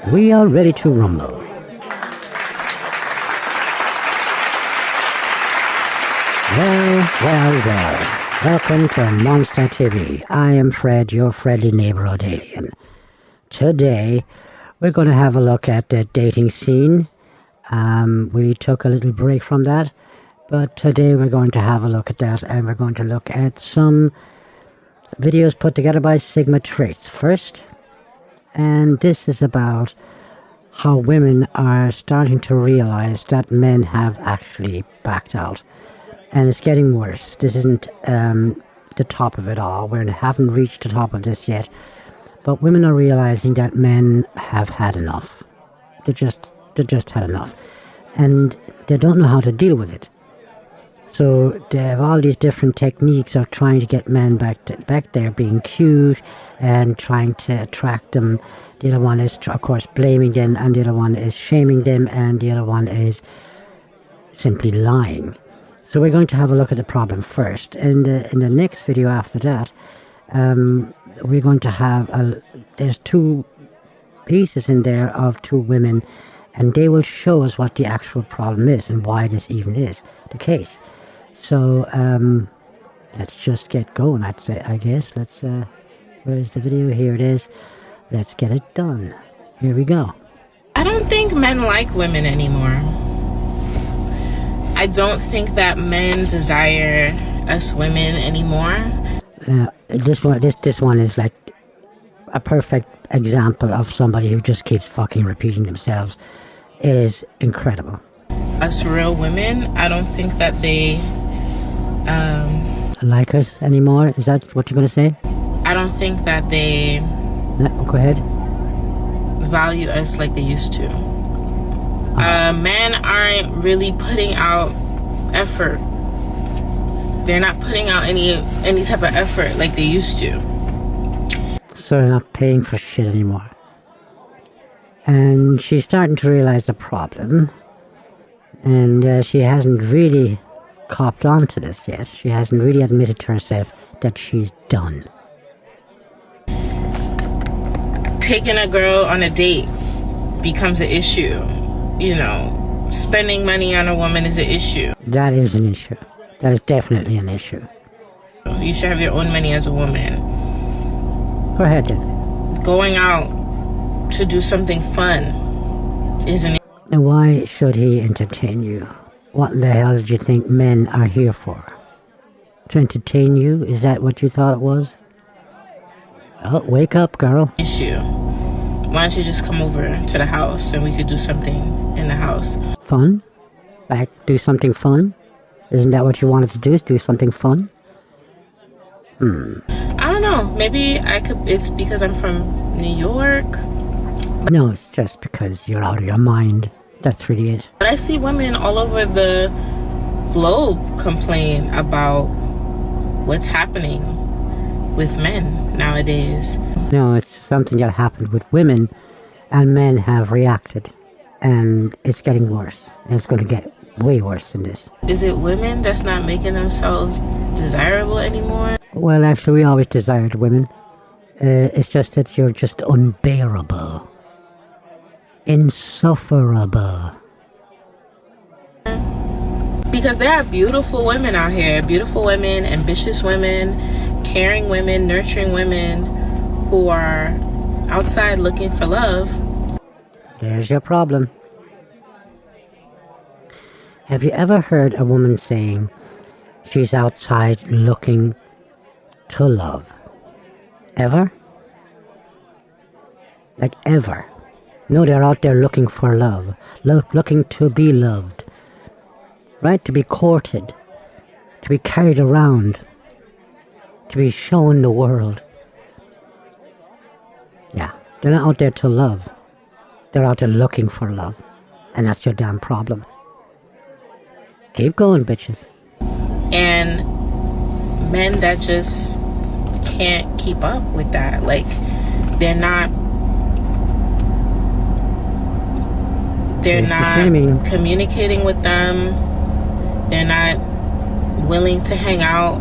We are ready to rumble. Well. Welcome to MonstaTV. I am Fred, your friendly neighborhood alien. Today, we're going to have a look at the dating scene. We took a little break from that, but today we're going to have a look at that, and we're going to look at some videos put together by Sigma Traits first. And this is about how women are starting to realize that men have actually backed out. And it's getting worse. This isn't the top of it all. We haven't reached the top of this yet. But women are realizing that men have had enough. They just had enough. And they don't know how to deal with it. So they have all these different techniques of trying to get men back there being cute and trying to attract them. The other one is, of course, blaming them, and the other one is shaming them, and the other one is simply lying. So we're going to have a look at the problem first. In the next video after that, we're going to have there's two pieces in there of two women, and they will show us what the actual problem is and why this even is the case. So let's just get going. I'd say, I guess. Let's. Where's the video? Here it is. Let's get it done. Here we go. I don't think men like women anymore. I don't think that men desire us women anymore. This one is like a perfect example of somebody who just keeps fucking repeating themselves. It is incredible. Us real women, I don't think that they like us anymore. Is that what you're gonna say? I don't think that they Go ahead. value us like they used to. Men aren't really putting out effort. They're not putting out any type of effort like they used to. So they're not paying for shit anymore. And she's starting to realize the problem. And she hasn't really copped on to this yet. She hasn't really admitted to herself that she's done. Taking a girl on a date becomes an issue. You know, spending money on a woman is an issue. That is an issue. That is definitely an issue. You should have your own money as a woman. Go ahead then. Going out to do something fun is an issue. And why should he entertain you? What the hell did you think men are here for? To entertain you? Is that what you thought it was? Oh, wake up, girl. Issue. Why don't you just come over to the house and we could do something in the house? Fun? Like, do something fun? Isn't that what you wanted to do, is do something fun? I don't know. Maybe it's because I'm from New York. No, it's just because you're out of your mind. That's really it. But I see women all over the globe complain about what's happening with men nowadays. No, it's something that happened with women, and men have reacted. And it's getting worse. And it's going to get way worse than this. Is it women that's not making themselves desirable anymore? Well, actually, we always desired women. It's just that you're just unbearable. Insufferable. Because there are beautiful women out here. Beautiful women, ambitious women, caring women, nurturing women who are outside looking for love. There's your problem. Have you ever heard a woman saying she's outside looking to love? Ever? Like ever? No, they're out there looking for love. Looking to be loved. Right? To be courted. To be carried around. To be shown the world. Yeah, they're not out there to love. They're out there looking for love. And that's your damn problem. Keep going, bitches. And men that just can't keep up with that. Like, they're not communicating with them. They're not willing to hang out.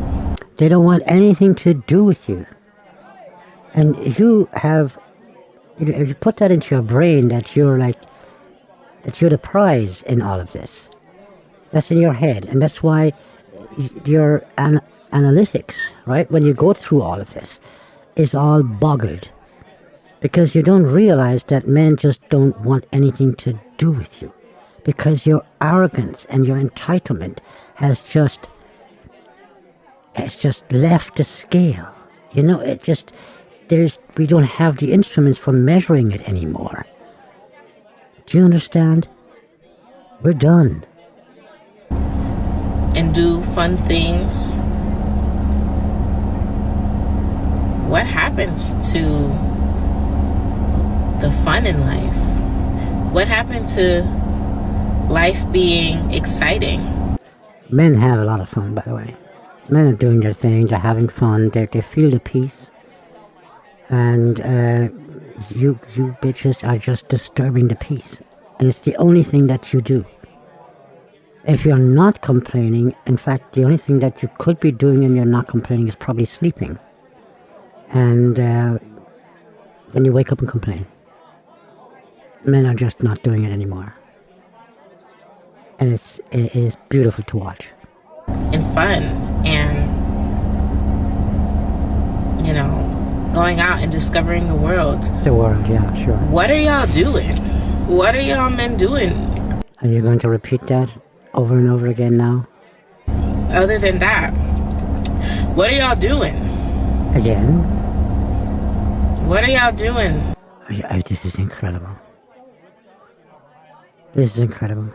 They don't want anything to do with you. And you have if you put that into your brain that you're the prize in all of this, that's in your head, and that's why your analytics, right, when you go through all of this, is all boggled. Because you don't realize that men just don't want anything to do with you. Because your arrogance and your entitlement has just left the scale. You know, we don't have the instruments for measuring it anymore. Do you understand? We're done. And do fun things. What happens to the fun in life? What happened to life being exciting? Men have a lot of fun, by the way. Men are doing their thing, they're having fun, they feel the peace. And you bitches are just disturbing the peace. And it's the only thing that you do. If you're not complaining, in fact, the only thing that you could be doing and you're not complaining is probably sleeping. And then you wake up and complain. Men are just not doing it anymore. And it is beautiful to watch. And fun. And, you know, going out and discovering the world. The world, yeah, sure. What are y'all doing? What are y'all men doing? Are you going to repeat that over and over again now? Other than that, what are y'all doing? Again? What are y'all doing? This is incredible. This is incredible.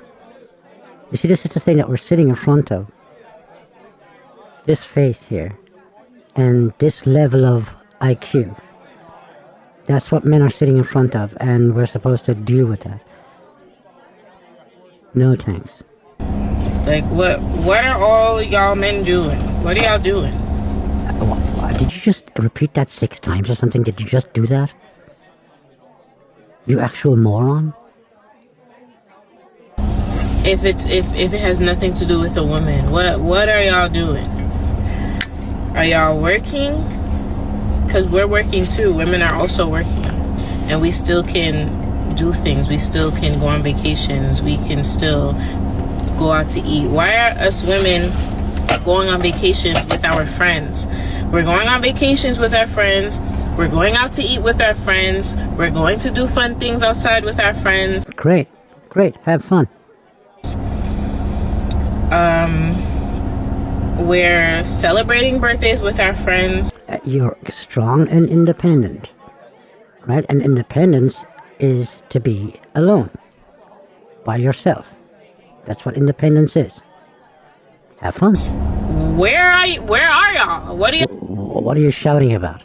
You see, this is the thing that we're sitting in front of. This face here. And this level of IQ. That's what men are sitting in front of, and we're supposed to deal with that. No thanks. Like, what are all y'all men doing? What are y'all doing? Did you just repeat that 6 times or something? Did you just do that? You actual moron? If it has nothing to do with a woman, what are y'all doing? Are y'all working? Because we're working too. Women are also working, and we still can do things. We still can go on vacations. We can still go out to eat. Why are us women going on vacations with our friends? We're going on vacations with our friends. We're going out to eat with our friends. We're going to do fun things outside with our friends. Great. Have fun. We're celebrating birthdays with our friends. You're strong and independent, right? And independence is to be alone, by yourself. That's what independence is. Have fun. Where are y'all? What are you shouting about?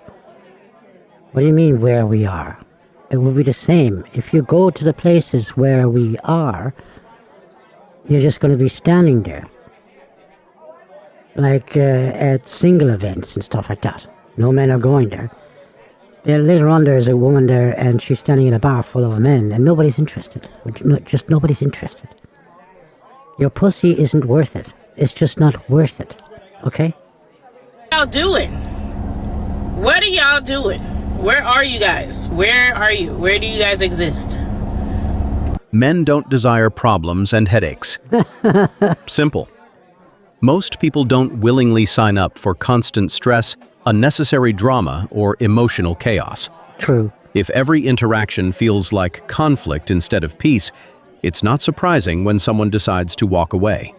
What do you mean where we are? It will be the same. If you go to the places where we are, you're just going to be standing there. Like at single events and stuff like that. No men are going there. Then later on there's a woman there and she's standing in a bar full of men and nobody's interested. Just nobody's interested. Your pussy isn't worth it. It's just not worth it. Okay? What are y'all doing? What are y'all doing? Where are you guys? Where are you? Where do you guys exist? Men don't desire problems and headaches. Simple. Most people don't willingly sign up for constant stress, unnecessary drama, or emotional chaos. True. If every interaction feels like conflict instead of peace, it's not surprising when someone decides to walk away.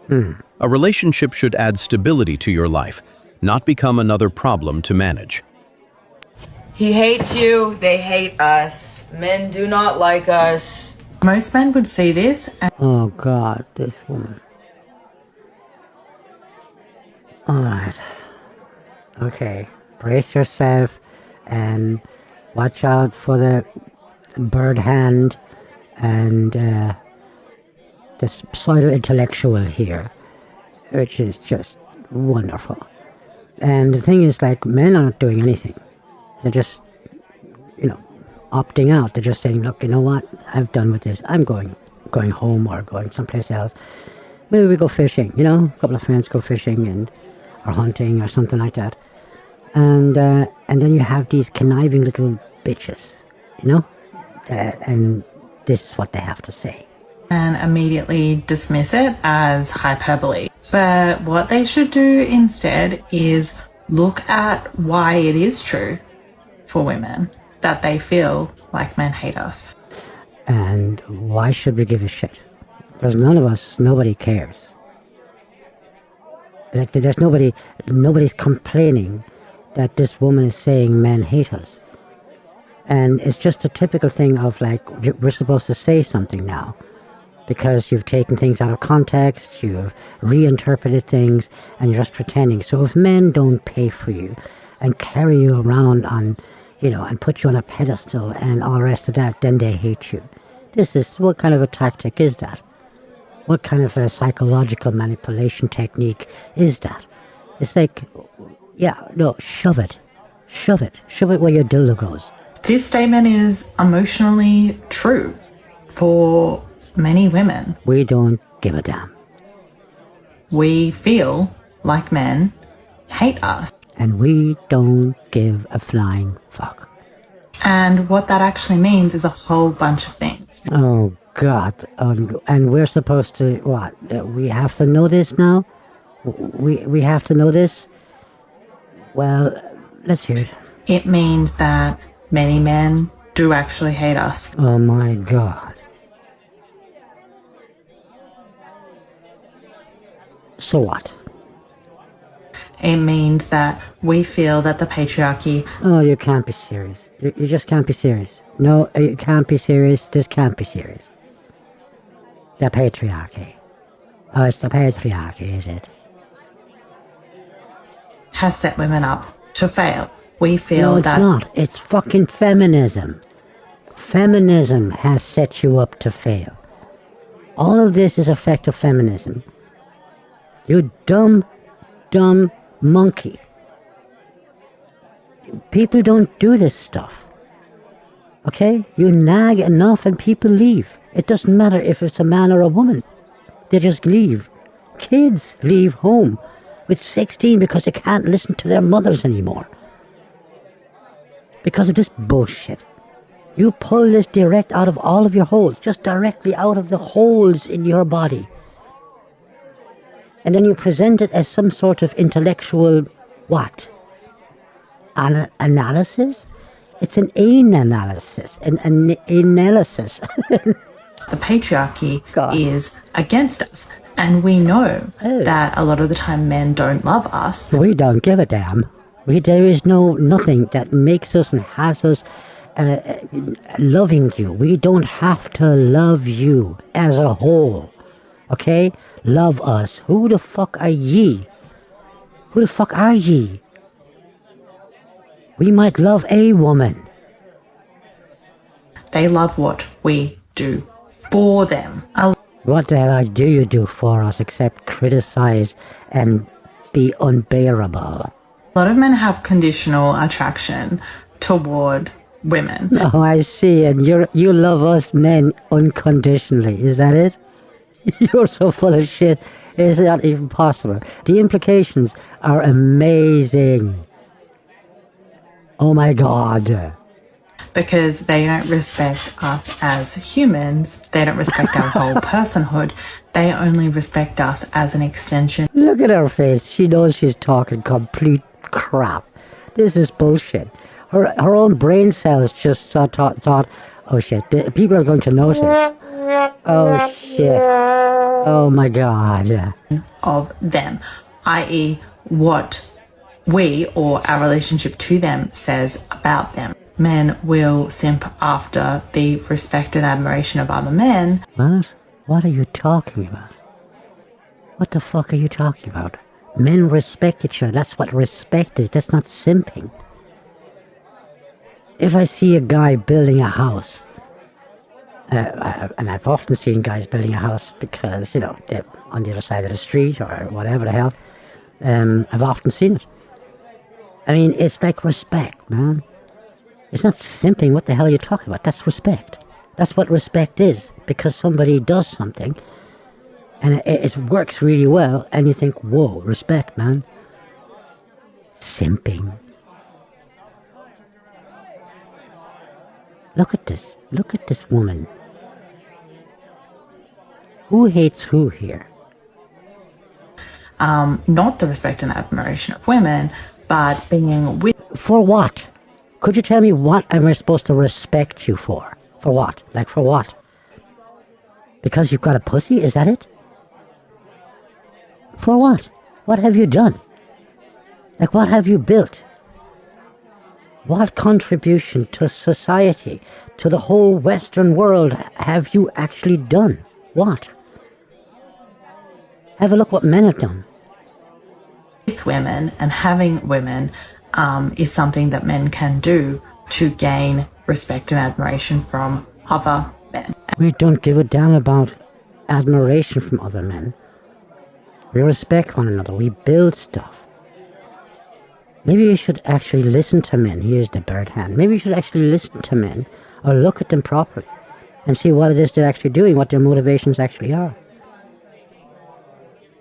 A relationship should add stability to your life, not become another problem to manage. He hates you, they hate us. Men do not like us. Most men would see this and Oh God, this woman. Alright. Okay. Brace yourself and watch out for the bird hand and the pseudo-intellectual here, which is just wonderful. And the thing is, like, men are not doing anything. They're just, opting out. They're just saying, look, you know what? I'm done with this. I'm going home or going someplace else. Maybe we go fishing, a couple of friends go fishing or hunting or something like that. And then you have these conniving little bitches, you know? And this is what they have to say. and immediately dismiss it as hyperbole. But what they should do instead is look at why it is true for women that they feel like men hate us. And why should we give a shit? Because nobody cares. Like, there's nobody's complaining that this woman is saying men hate us. And it's just a typical thing of like, we're supposed to say something now. Because you've taken things out of context, you've reinterpreted things, and you're just pretending. So if men don't pay for you and carry you around on, and put you on a pedestal and all the rest of that, then they hate you. What kind of a tactic is that? What kind of a psychological manipulation technique is that? It's like, shove it. Shove it. Shove it where your dildo goes. This statement is emotionally true for many women. We don't give a damn. We feel like men hate us. And we don't give a flying fuck. And what that actually means is a whole bunch of things. Oh, God. And we're supposed to, what? We have to know this now? We have to know this? Well, let's hear it. It means that many men do actually hate us. Oh, my God. So what? It means that we feel that the patriarchy... Oh, you can't be serious. You just can't be serious. No, you can't be serious. This can't be serious. The patriarchy. Oh, it's the patriarchy, is it? has set women up to fail. We feel that... No, it's not. It's fucking feminism. Feminism has set you up to fail. All of this is effective feminism. You dumb monkey. People don't do this stuff. Okay? You nag enough and people leave. It doesn't matter if it's a man or a woman. They just leave. Kids leave home with 16 because they can't listen to their mothers anymore. Because of this bullshit. You pull this direct out of all of your holes. Just directly out of the holes in your body. And then you present it as some sort of intellectual, what? Analysis? It's an analysis. An analysis. The patriarchy is against us. And we know that a lot of the time men don't love us. We don't give a damn. There is nothing that makes us and has us loving you. We don't have to love you as a whole. Okay? Love us. Who the fuck are ye? Who the fuck are ye? We might love a woman. They love what we do for them. What the hell do you do for us except criticize and be unbearable? A lot of men have conditional attraction toward women. Oh, I see. And you love us men unconditionally. Is that it? You're so full of shit. Is that even possible? The implications are amazing. Oh my God. Because they don't respect us as humans. They don't respect our whole personhood. They only respect us as an extension. Look at her face. She knows she's talking complete crap. This is bullshit. Her own brain cells just thought, oh shit, people are going to notice. Oh shit. Oh my God. Of them, i.e. what we or our relationship to them says about them. Men will simp after the respect and admiration of other men. What? What are you talking about? What the fuck are you talking about? Men respect each other. That's what respect is. That's not simping. If I see a guy building a house, and I've often seen guys building a house because, they're on the other side of the street or whatever the hell, I've often seen it. I mean, it's like respect, man. It's not simping. What the hell are you talking about? That's respect. That's what respect is. Because somebody does something and it works really well and you think, whoa, respect, man. Simping. Look at this. Look at this woman. Who hates who here? Not the respect and admiration of women, but being with. For what? Could you tell me what am I supposed to respect you for? For what? Like, for what? Because you've got a pussy? Is that it? For what? What have you done? Like, what have you built? What contribution to society, to the whole Western world, have you actually done? What? Have a look what men have done. With women and having women is something that men can do to gain respect and admiration from other men. We don't give a damn about admiration from other men. We respect one another. We build stuff. Maybe you should actually listen to men. Here's the bird hand. Maybe you should actually listen to men or look at them properly and see what it is they're actually doing, what their motivations actually are.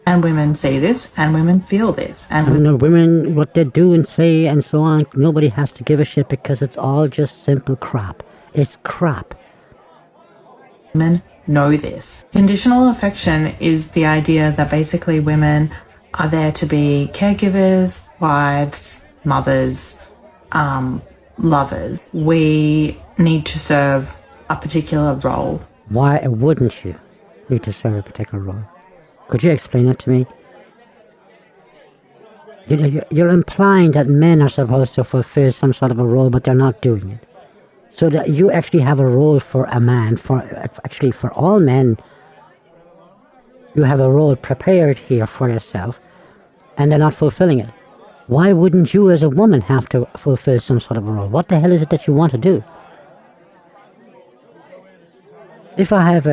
And women see this, and women feel this. And the women, what they do and say and so on, nobody has to give a shit because it's all just simple crap. It's crap. women know this. Conditional affection is the idea that basically women are there to be caregivers, wives, mothers, lovers. We need to serve a particular role. Why wouldn't you need to serve a particular role? Could you explain that to me? You're implying that men are supposed to fulfill some sort of a role, but they're not doing it. So that you actually have a role for a man, for all men, you have a role prepared here for yourself, and they're not fulfilling it. Why wouldn't you as a woman have to fulfill some sort of a role? What the hell is it that you want to do? If I have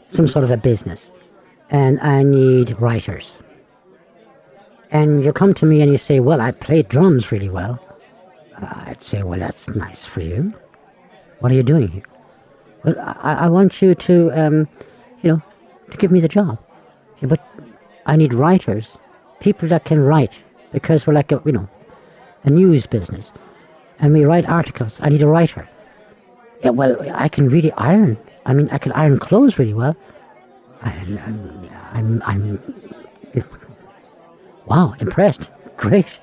some sort of a business, and I need writers, and you come to me and you say, well, I play drums really well, I'd say, well, that's nice for you. What are you doing here? Well, I want you to, to give me the job. Yeah, but I need writers, people that can write, because we're like a news business, and we write articles. I need a writer. Yeah, well, I can really iron. I mean, I can iron clothes really well. I'm wow, impressed. Great.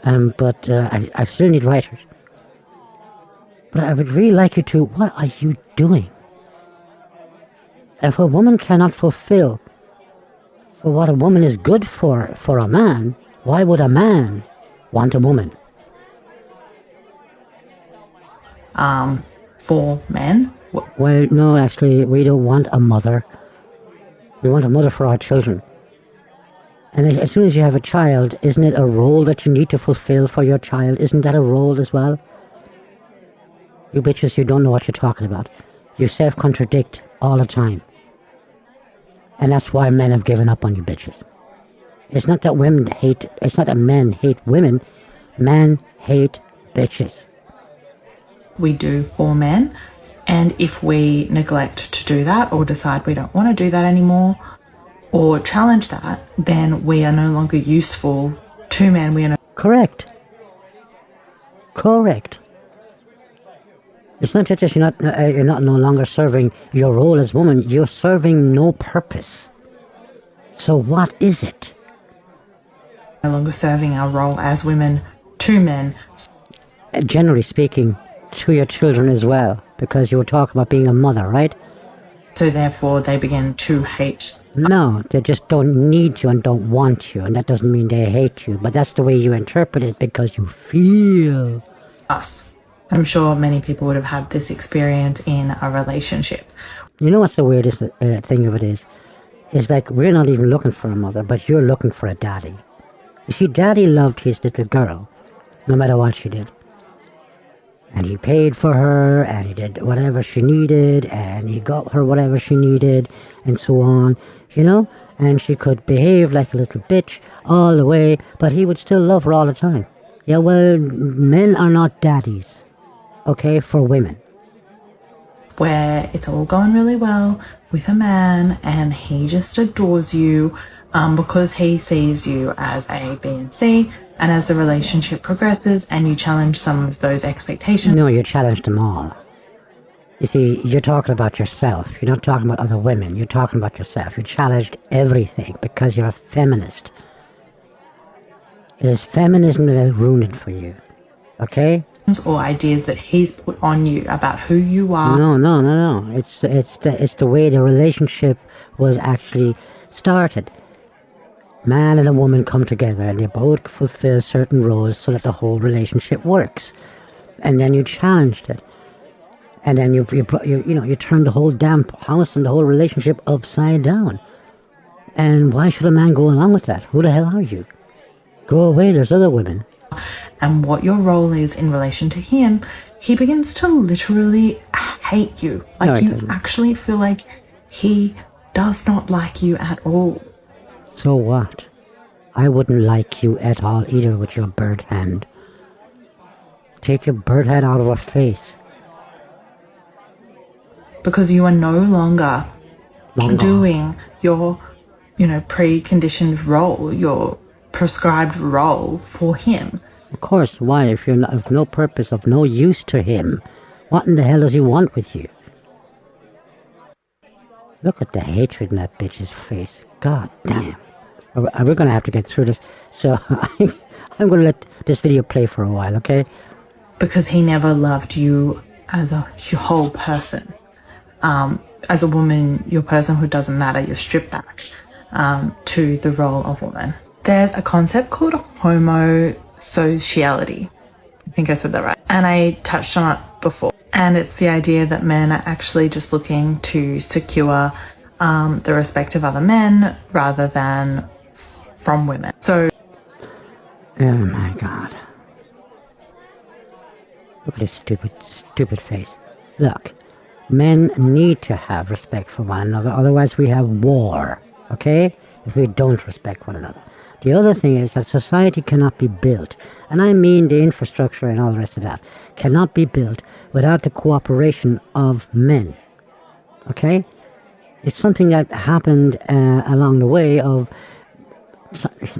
But I still need writers. But I would really like you to, what are you doing? If a woman cannot fulfill for what a woman is good for a man, why would a man want a woman? For men? Well, no, actually, we don't want a mother. We want a mother for our children. And as soon as you have a child, isn't it a role that you need to fulfill for your child? Isn't that a role as well? You bitches, you don't know what you're talking about. You self-contradict all the time. And that's why men have given up on you bitches. It's not that men hate women. Men hate bitches. We do for men, and if we neglect to do that or decide we don't want to do that anymore or challenge that, then we are no longer useful to men. We are Correct. It's not just you're not no longer serving your role as woman, you're serving no purpose. So what is it? no longer serving our role as women to men. Generally speaking, to your children as well, because you were talking about being a mother, right? So therefore they begin to hate. No, they just don't need you and don't want you, and that doesn't mean they hate you, but that's the way you interpret it because you feel us. I'm sure many people would have had this experience in a relationship. You know what's the weirdest thing of it is? It's like we're not even looking for a mother, but you're looking for a daddy. You see, daddy loved his little girl, no matter what she did. And he paid for her, and he did whatever she needed, and he got her whatever she needed, and so on, you know? And she could behave like a little bitch all the way, but he would still love her all the time. Yeah, well, men are not daddies, okay, for women. Where it's all going really well with a man, and he just adores you because he sees you as A, B, and C, and as the relationship progresses and you challenge some of those expectations. No, you challenge them all. You see, you're talking about yourself. You're not talking about other women. You're talking about yourself. You challenged everything because you're a feminist. It is feminism that has ruined it for you. Okay? Or ideas that he's put on you about who you are. No. It's the way the relationship was actually started. Man and a woman come together and they both fulfill certain roles so that the whole relationship works. And then you challenged it. And then you turn the whole damn house and the whole relationship upside down. And why should a man go along with that? Who the hell are you? Go away, there's other women. And what your role is in relation to him, he begins to literally hate you. Like, No, he you doesn't. actually feel like he does not like you at all. So what? I wouldn't like you at all either with your bird hand. Take your bird hand out of her face. Because you are no longer Long gone. doing your, preconditioned role, your prescribed role for him. Of course, why? If you're of no purpose, of no use to him, what in the hell does he want with you? Look at the hatred in that bitch's face. God damn. We're going to have to get through this. So I'm going to let this video play for a while, okay? Because he never loved you as a whole person. As a woman, your personhood doesn't matter. You're stripped back to the role of woman. There's a concept called homosociality. I think I said that right. And I touched on it before. And it's the idea that men are actually just looking to secure the respect of other men rather than from women. So, Oh my God. Look at his stupid face. Look, men need to have respect for one another, otherwise we have war, okay? If we don't respect one another. The other thing is that society cannot be built, and I mean the infrastructure and all the rest of that, cannot be built without the cooperation of men, okay? It's something that happened along the way of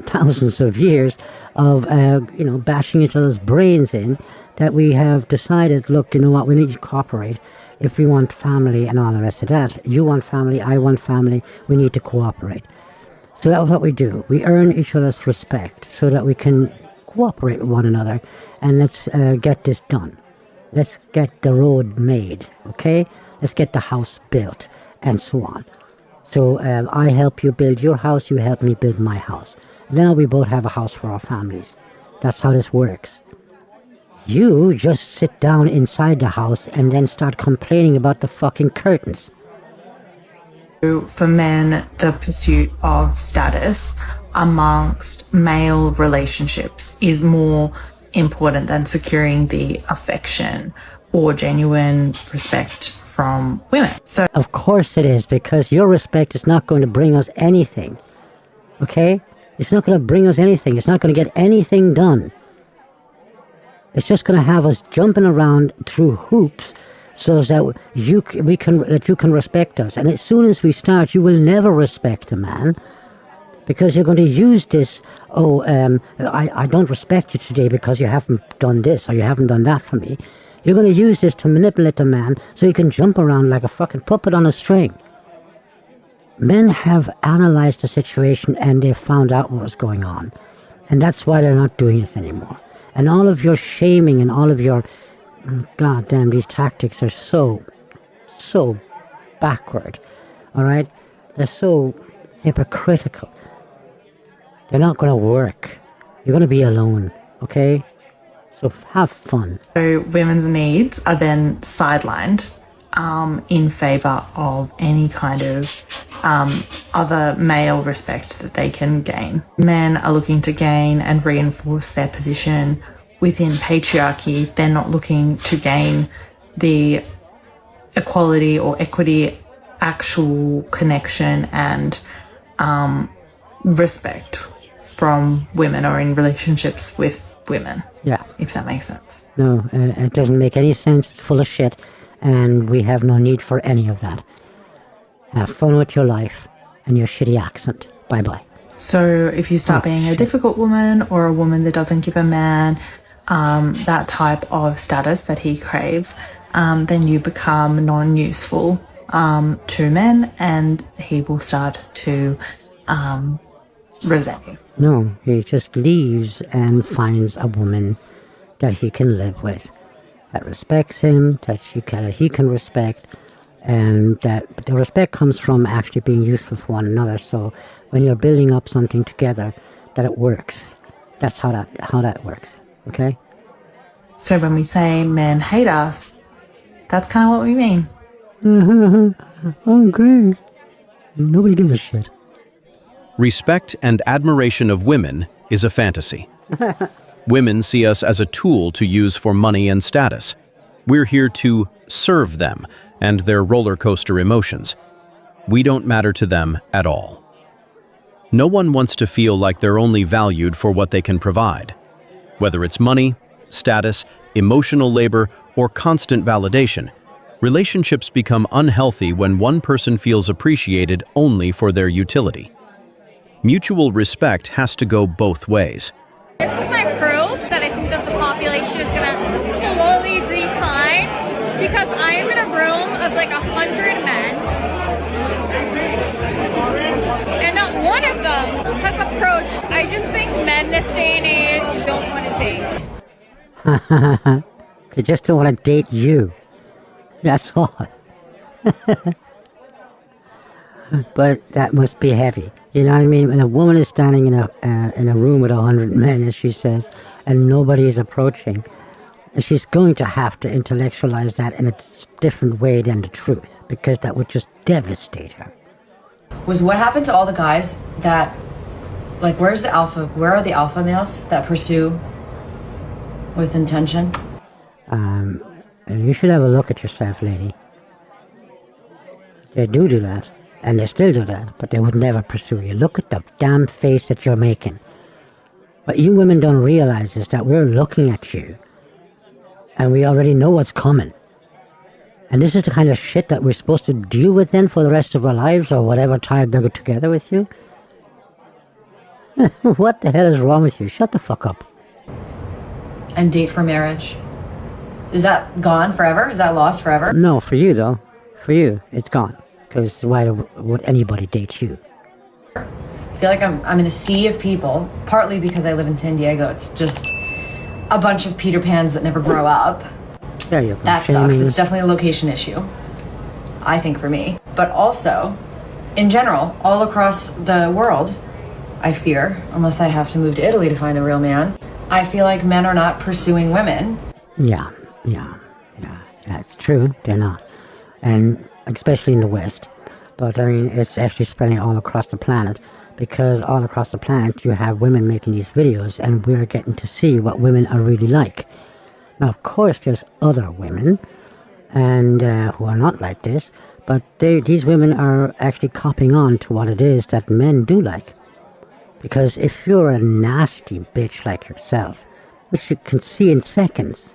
thousands of years of, bashing each other's brains in, that we have decided, look, you know what, we need to cooperate if we want family and all the rest of that. You want family, I want family, we need to cooperate. So that's what we do. We earn each other's respect so that we can cooperate with one another, and let's get this done. Let's get the road made, okay? Let's get the house built, and so on. So I help you build your house, you help me build my house. And then we both have a house for our families. That's how this works. You just sit down inside the house and then start complaining about the fucking curtains. for men, the pursuit of status amongst male relationships is more important than securing the affection or genuine respect from women. So, Of course it is, because your respect is not going to bring us anything. Okay? It's not going to bring us anything. It's not going to get anything done. It's just going to have us jumping around through hoops so that you can respect us. And as soon as we start, you will never respect a man, because you're going to use this, I don't respect you today because you haven't done this or you haven't done that for me. You're going to use this to manipulate the man so he can jump around like a fucking puppet on a string. Men have analyzed the situation and they've found out what was going on. And that's why they're not doing this anymore. And all of your shaming and all of your... God damn, these tactics are so backward. Alright? They're so hypocritical. They're not going to work. You're going to be alone. Okay? So have fun. so women's needs are then sidelined in favour of any kind of other male respect that they can gain. Men are looking to gain and reinforce their position within patriarchy. They're not looking to gain the equality or equity, actual connection and respect from women or in relationships with women. Yeah. If that makes sense. No, it doesn't make any sense. It's full of shit. And we have no need for any of that. Have fun with your life and your shitty accent. Bye-bye. So if you start being a difficult woman or a woman that doesn't give a man that type of status that he craves, then you become non-useful to men, and he will start to resent you. No, he just leaves and finds a woman that he can live with, that respects him, that he can respect, and that the respect comes from actually being useful for one another. So when you're building up something together, that it works. That's how that works. Okay. So when we say men hate us, that's kind of what we mean. Oh, great. Nobody gives a shit. Respect and admiration of women is a fantasy. Women see us as a tool to use for money and status. We're here to serve them and their roller coaster emotions. We don't matter to them at all. No one wants to feel like they're only valued for what they can provide. Whether it's money, status, emotional labor, or constant validation, relationships become unhealthy when one person feels appreciated only for their utility. Mutual respect has to go both ways. This is my proof that I think that the population is going to slowly decline, because I am in a room of like 100 men, and not one of them has approached. I just think men this day and age don't want to date. They just don't want to date you. That's all. But that must be heavy. You know what I mean? When a woman is standing in a room with 100 men, as she says, and nobody is approaching, she's going to have to intellectualize that in a different way than the truth, because that would just devastate her. Was what happened to all the guys that, like, where are the alpha males that pursue with intention? You should have a look at yourself, lady. They do that, and they still do that, but they would never pursue you. Look at the damn face that you're making. What you women don't realize is that we're looking at you, and we already know what's coming. And this is the kind of shit that we're supposed to deal with then for the rest of our lives, or whatever time they're together with you. What the hell is wrong with you? Shut the fuck up. And date for marriage. Is that gone forever? Is that lost forever? No, for you though. For you, it's gone. Because why would anybody date you? I feel like I'm in a sea of people, partly because I live in San Diego. It's just a bunch of Peter Pans that never grow up. There you go. That sucks. It's definitely a location issue, I think, for me. But also, in general, all across the world, I fear, unless I have to move to Italy to find a real man, I feel like men are not pursuing women. Yeah, it's true, they're not. And especially in the West. But I mean, it's actually spreading all across the planet, because all across the planet you have women making these videos, and we're getting to see what women are really like. Now, of course, there's other women and who are not like this, but these women are actually copying on to what it is that men do like. Because if you're a nasty bitch like yourself, which you can see in seconds,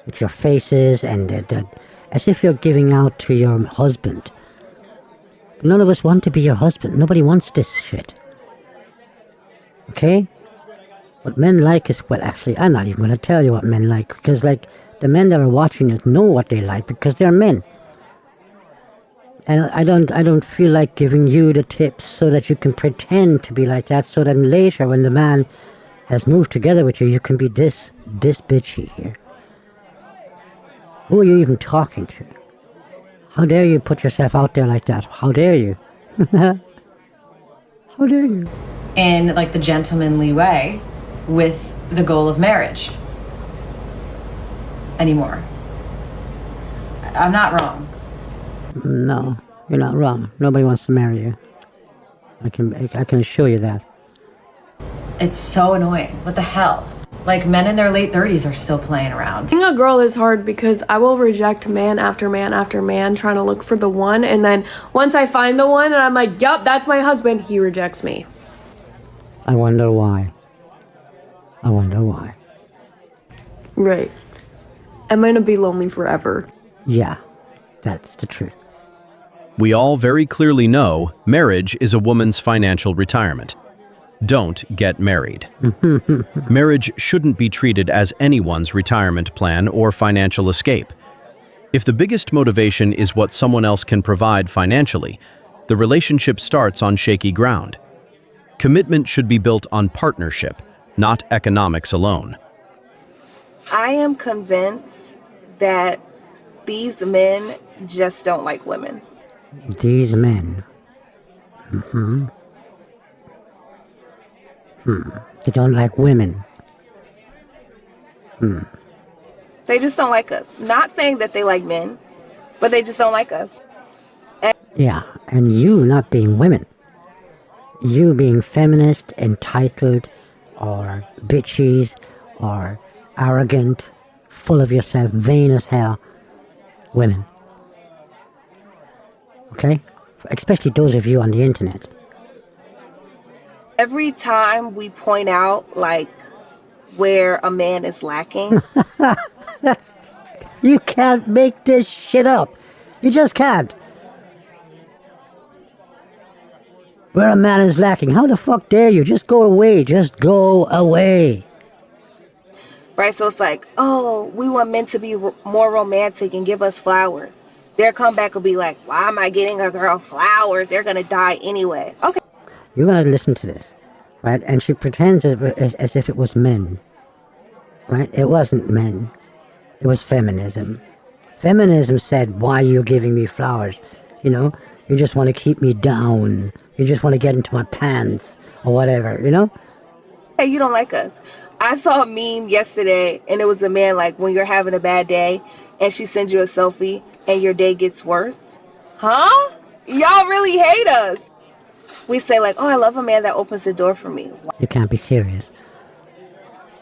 with your faces and as if you're giving out to your husband. But none of us want to be your husband. Nobody wants this shit. Okay? What men like is, well, actually, I'm not even going to tell you what men like, because, like, the men that are watching it know what they like, because they're men. And I don't feel like giving you the tips so that you can pretend to be like that, so then later when the man has moved together with you, you can be this bitchy here. Who are you even talking to? How dare you put yourself out there like that? How dare you? How dare you? In, like, the gentlemanly way, with the goal of marriage anymore. I'm not wrong. No, you're not wrong. Nobody wants to marry you. I can assure you that. It's so annoying. What the hell? Like, men in their late 30s are still playing around. Being a girl is hard because I will reject man after man after man trying to look for the one, and then once I find the one and I'm like, yup, that's my husband, he rejects me. I wonder why. Right. I'm gonna be lonely forever. Yeah, that's the truth. We all very clearly know marriage is a woman's financial retirement. Don't get married. Marriage shouldn't be treated as anyone's retirement plan or financial escape. If the biggest motivation is what someone else can provide financially, the relationship starts on shaky ground. Commitment should be built on partnership, not economics alone. I am convinced that these men just don't like women. These men. They don't like women. They just don't like us. Not saying that they like men, but they just don't like us. Yeah, and you not being women. You being feminist, entitled, or bitches, or arrogant, full of yourself, vain as hell. Women. Okay? Especially those of you on the internet. Every time we point out, like, where a man is lacking, You can't make this shit up. You just can't. Where a man is lacking. How the fuck dare you? Just go away. Just go away. right? So it's like, oh, we want men to be more romantic and give us flowers. Their comeback will be like, why am I getting a girl flowers? They're going to die anyway. Okay. You're gonna listen to this, right? And she pretends as if it was men, right? It wasn't men. It was feminism. Feminism said, why are you giving me flowers? You know, you just want to keep me down. You just want to get into my pants or whatever, you know? Hey, you don't like us. I saw a meme yesterday, and it was a man like, when you're having a bad day, and she sends you a selfie, and your day gets worse. Huh? Y'all really hate us. We say like, oh, I love a man that opens the door for me. You can't be serious.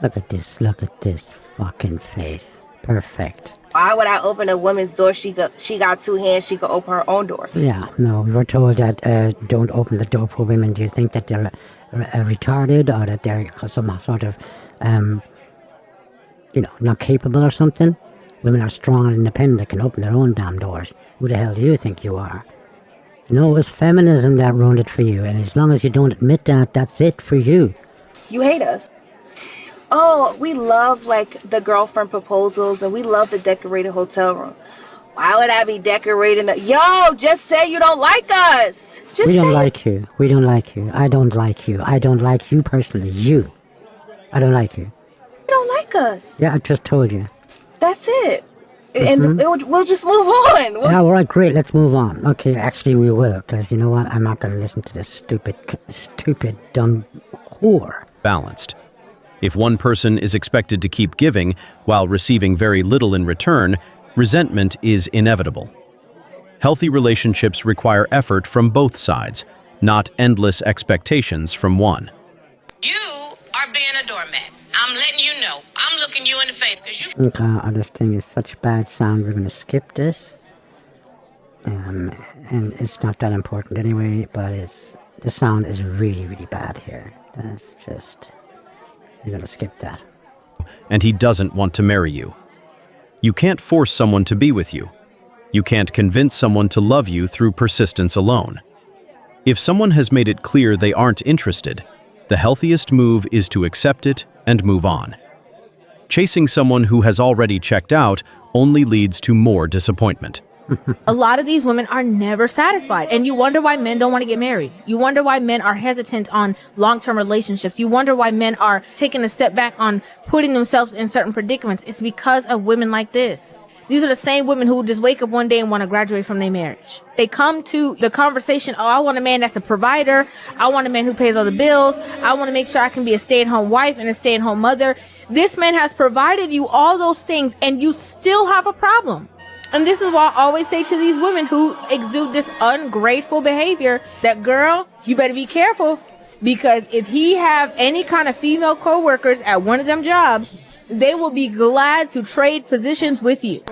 Look at this fucking face. Perfect. Why would I open a woman's door? She got two hands. She could open her own door. Yeah, no, we were told that don't open the door for women. Do you think that they're retarded or that they're some sort of, not capable or something? Women are strong and independent. They can open their own damn doors. Who the hell do you think you are? No, it was feminism that ruined it for you. And as long as you don't admit that, that's it for you. You hate us. Oh, we love like the girlfriend proposals, and we love the decorated hotel room. Why would I be decorating? Yo, just say you don't like us. We don't like you. We don't like you. I don't like you. I don't like you personally. You. I don't like you. You don't like us. Yeah, I just told you. That's it. And we'll just move on. Yeah, all right, great. Let's move on. Okay, actually we will, because you know what? I'm not going to listen to this stupid, dumb whore. Balanced. If one person is expected to keep giving while receiving very little in return, resentment is inevitable. Healthy relationships require effort from both sides, not endless expectations from one. You are being a doormat. I'm letting you know. I'm looking you in the face because you... Okay, this thing is such bad sound. We're going to skip this. And it's not that important anyway, but the sound is really, really bad here. That's just... You're going to skip that. And he doesn't want to marry you. You can't force someone to be with you. You can't convince someone to love you through persistence alone. If someone has made it clear they aren't interested, the healthiest move is to accept it and move on. Chasing someone who has already checked out only leads to more disappointment. A lot of these women are never satisfied, and you wonder why men don't want to get married. You wonder why men are hesitant on long-term relationships. You wonder why men are taking a step back on putting themselves in certain predicaments. It's because of women like this. These are the same women who just wake up one day and want to graduate from their marriage. They come to the conversation, oh, I want a man that's a provider. I want a man who pays all the bills. I want to make sure I can be a stay-at-home wife and a stay-at-home mother. This man has provided you all those things, and you still have a problem. And this is why I always say to these women who exude this ungrateful behavior that, girl, you better be careful, because if he have any kind of female co-workers at one of them jobs, they will be glad to trade positions with you.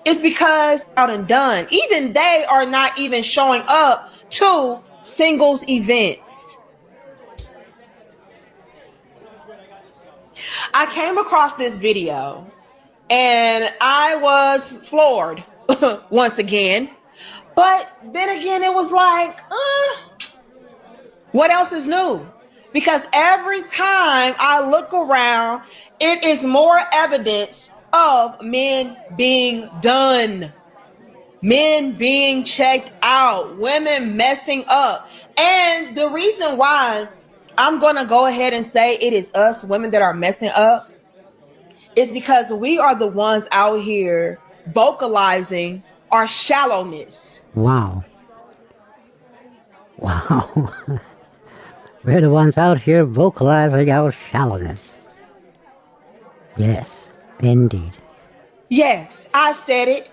It's because out and done. Even they are not even showing up to singles events. I came across this video and I was floored once again. But then again, it was like, what else is new? Because every time I look around, it is more evidence of men being done, men being checked out, women messing up. And the reason why I'm going to go ahead and say it is us women that are messing up is because we are the ones out here vocalizing our shallowness. Wow. Wow. We're the ones out here vocalizing our shallowness. Yes, indeed. Yes, I said it.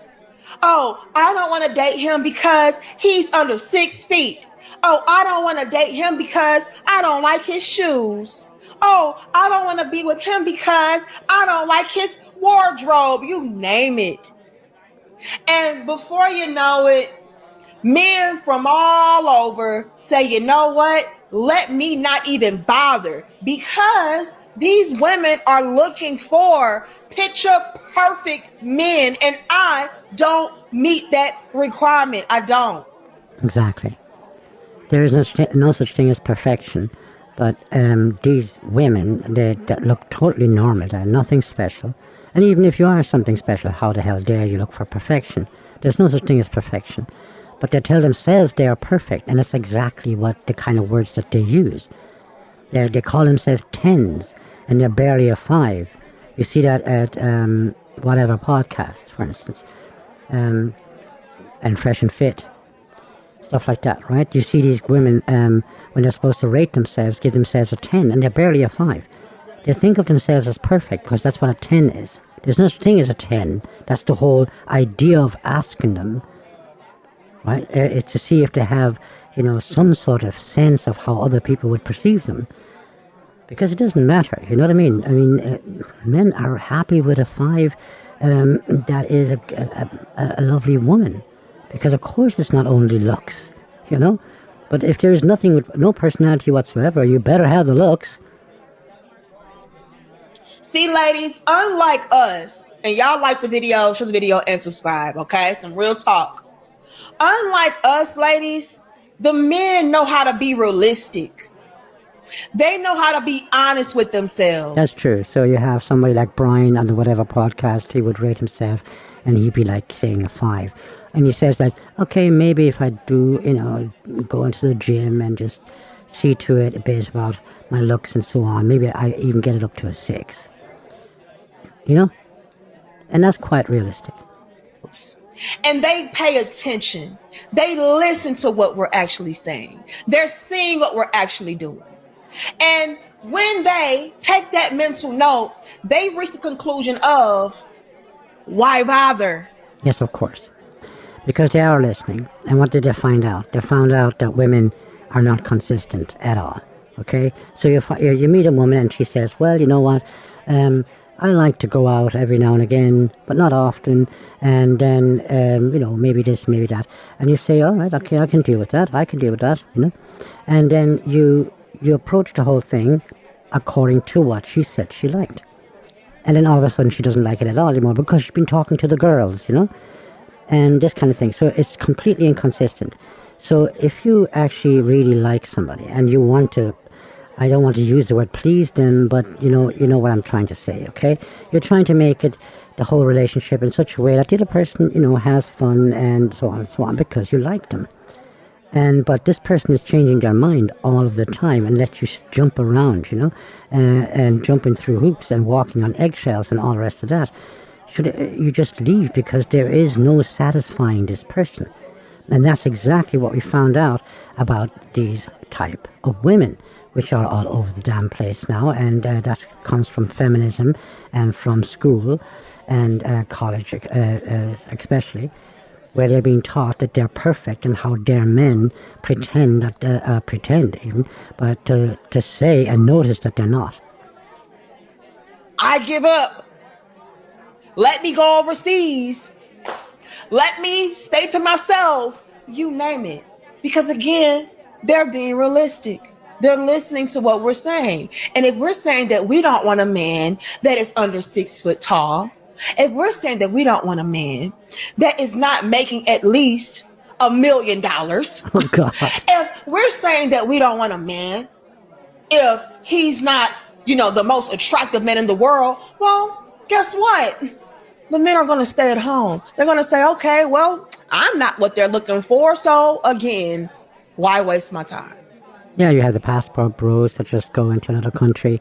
Oh, I don't want to date him because he's under 6 feet. Oh, I don't want to date him because I don't like his shoes. Oh, I don't want to be with him because I don't like his wardrobe. You name it. And before you know it, men from all over say, you know what? Let me not even bother, because these women are looking for picture perfect men, and I don't meet that requirement. I don't. Exactly. There is no such thing as perfection, but these women, that look totally normal, they're nothing special. And even if you are something special, how the hell dare you look for perfection? There's no such thing as perfection. But they tell themselves they are perfect, and that's exactly what the kind of words that they use. They call themselves 10s, and they're barely a 5. You see that at whatever podcast, for instance, and Fresh and Fit, stuff like that, right? You see these women, when they're supposed to rate themselves, give themselves a 10, and they're barely a 5. They think of themselves as perfect, because that's what a 10 is. There's no such thing as a 10. That's the whole idea of asking them, right? It's to see if they have, some sort of sense of how other people would perceive them. Because it doesn't matter, you know what I mean? I mean, men are happy with a 5 that is a lovely woman. Because of course it's not only looks, But if there's nothing with no personality whatsoever, you better have the looks. See, ladies, unlike us, and y'all like the video, show the video and subscribe, okay? Some real talk. Unlike us, ladies, the men know how to be realistic. They know how to be honest with themselves. That's true. So you have somebody like Brian on the whatever podcast, he would rate himself, and he'd be like saying a 5. And he says like, okay, maybe if I do, go into the gym and just see to it a bit about my looks and so on, maybe I even get it up to a 6. And that's quite realistic. And they pay attention. They listen to what we're actually saying. They're seeing what we're actually doing. And when they take that mental note, they reach the conclusion of, why bother? Yes, of course. Because they are listening. And what did they find out? They found out that women are not consistent at all. Okay? So you meet a woman and she says, well, you know what? I like to go out every now and again, but not often. And then, maybe this, maybe that. And you say, all right, okay, I can deal with that. And then you approach the whole thing according to what she said she liked. And then all of a sudden she doesn't like it at all anymore because she's been talking to the girls, and this kind of thing. So it's completely inconsistent. So if you actually really like somebody and you want to, I don't want to use the word please them, but you know what I'm trying to say, okay? You're trying to make it, the whole relationship, in such a way that the other person, has fun and so on because you like them. But this person is changing their mind all of the time and let you jump around, and jumping through hoops and walking on eggshells and all the rest of that. You just leave because there is no satisfying this person. And that's exactly what we found out about these type of women, which are all over the damn place now. And that comes from feminism and from school and college especially, where they're being taught that they're perfect and how dare men pretend to say and notice that they're not. I give up. Let me go overseas. Let me stay to myself. You name it. Because again, they're being realistic. They're listening to what we're saying. And if we're saying that we don't want a man that is under 6 foot tall, if we're saying that we don't want a man that is not making at least $1 million, oh God. If we're saying that we don't want a man if he's not, the most attractive man in the world, well, guess what? The men are going to stay at home. They're going to say, okay, well, I'm not what they're looking for. So again, why waste my time? Yeah, you have the passport bros that just go into another country,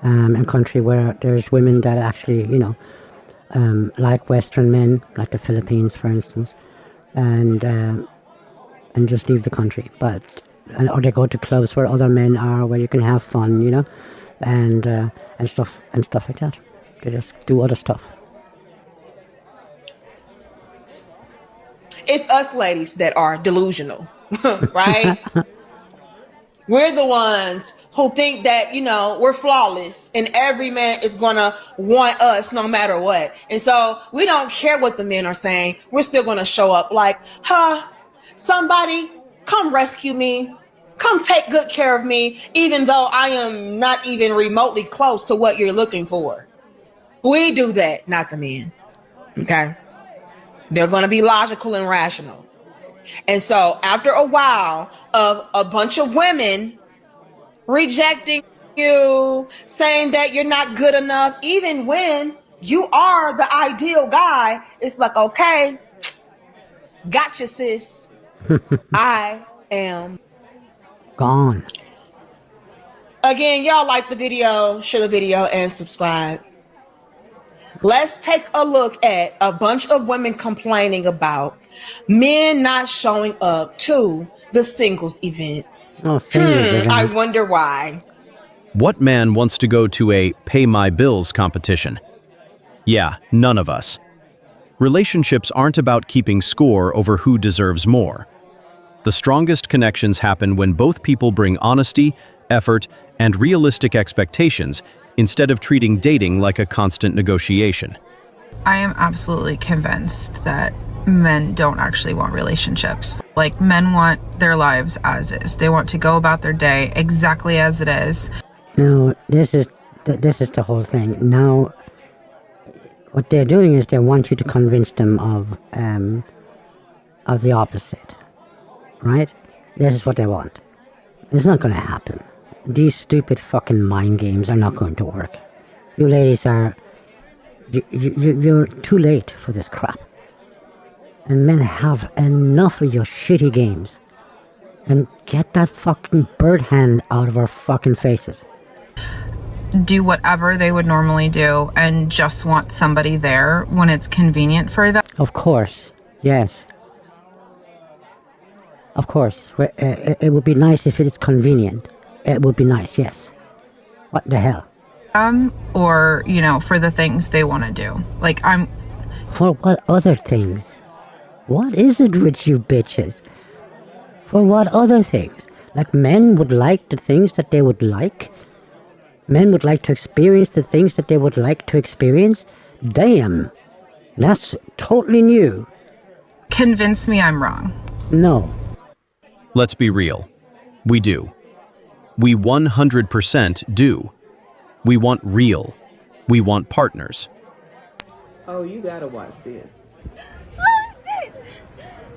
a country where there's women that actually, like Western men, like the Philippines, for instance, and just leave the country. Or they go to clubs where other men are, where you can have fun, and stuff like that. They just do other stuff. It's us ladies that are delusional, right? We're the ones who think that, we're flawless and every man is going to want us no matter what. And so we don't care what the men are saying. We're still going to show up like, somebody come rescue me. Come take good care of me, even though I am not even remotely close to what you're looking for. We do that, not the men. Okay? They're going to be logical and rational. And so after a while of a bunch of women rejecting you, saying that you're not good enough, even when you are the ideal guy, it's like, okay, gotcha, sis. I am gone. Again, y'all like the video, share the video, and subscribe. Let's take a look at a bunch of women complaining about men not showing up to the singles events. I wonder why. What man wants to go to a pay my bills competition? Yeah, none of us. Relationships aren't about keeping score over who deserves more. The strongest connections happen when both people bring honesty, effort, and realistic expectations instead of treating dating like a constant negotiation. I am absolutely convinced that men don't actually want relationships. Like, men want their lives as is. They want to go about their day exactly as it is. No, this is the whole thing. Now, what they're doing is they want you to convince them of the opposite, right? This is what they want. It's not going to happen. These stupid fucking mind games are not going to work. You ladies are... You're too late for this crap. And men have enough of your shitty games. And get that fucking bird hand out of our fucking faces. Do whatever they would normally do and just want somebody there when it's convenient for them. Of course. Yes. Of course. It would be nice if it is convenient. It would be nice, yes. What the hell? Or, for the things they want to do. Like, For what other things? What is it with you bitches? For what other things? Like, men would like the things that they would like? Men would like to experience the things that they would like to experience? Damn. That's totally new. Convince me I'm wrong. No. Let's be real. We do. We 100% do. We want real. We want partners. Oh, you gotta watch this. Post it!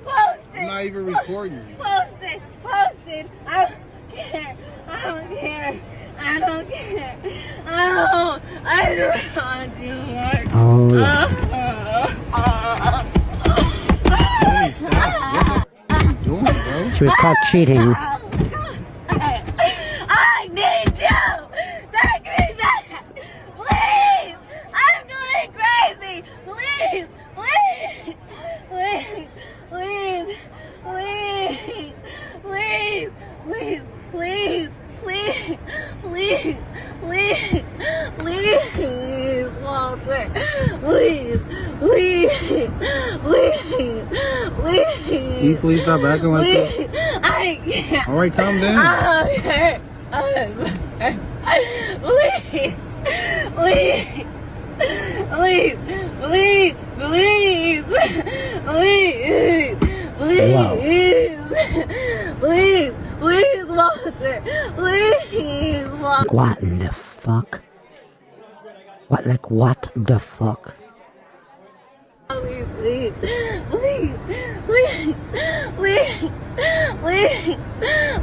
Post it! I'm not even recording you. Post it! Post it! I don't care. I don't care. I don't care. I don't want you more. Hey, stop. What are you doing, bro? She was caught cheating. I need you! Take me back! Please! I'm going crazy! Please! Please! Please! Please! Please! Please! Please! Please! Please! Please! Please! Walter! Please! Please! Please! Please! Can you please stop acting like Please! that? I can't! Alright, calm down. I'm hurt! Please! Please! Please! Please! Please! Please! Please! Please! Please, Walter! Please, Walter! What in the fuck? What the fuck? Please, please, please, please, please, please,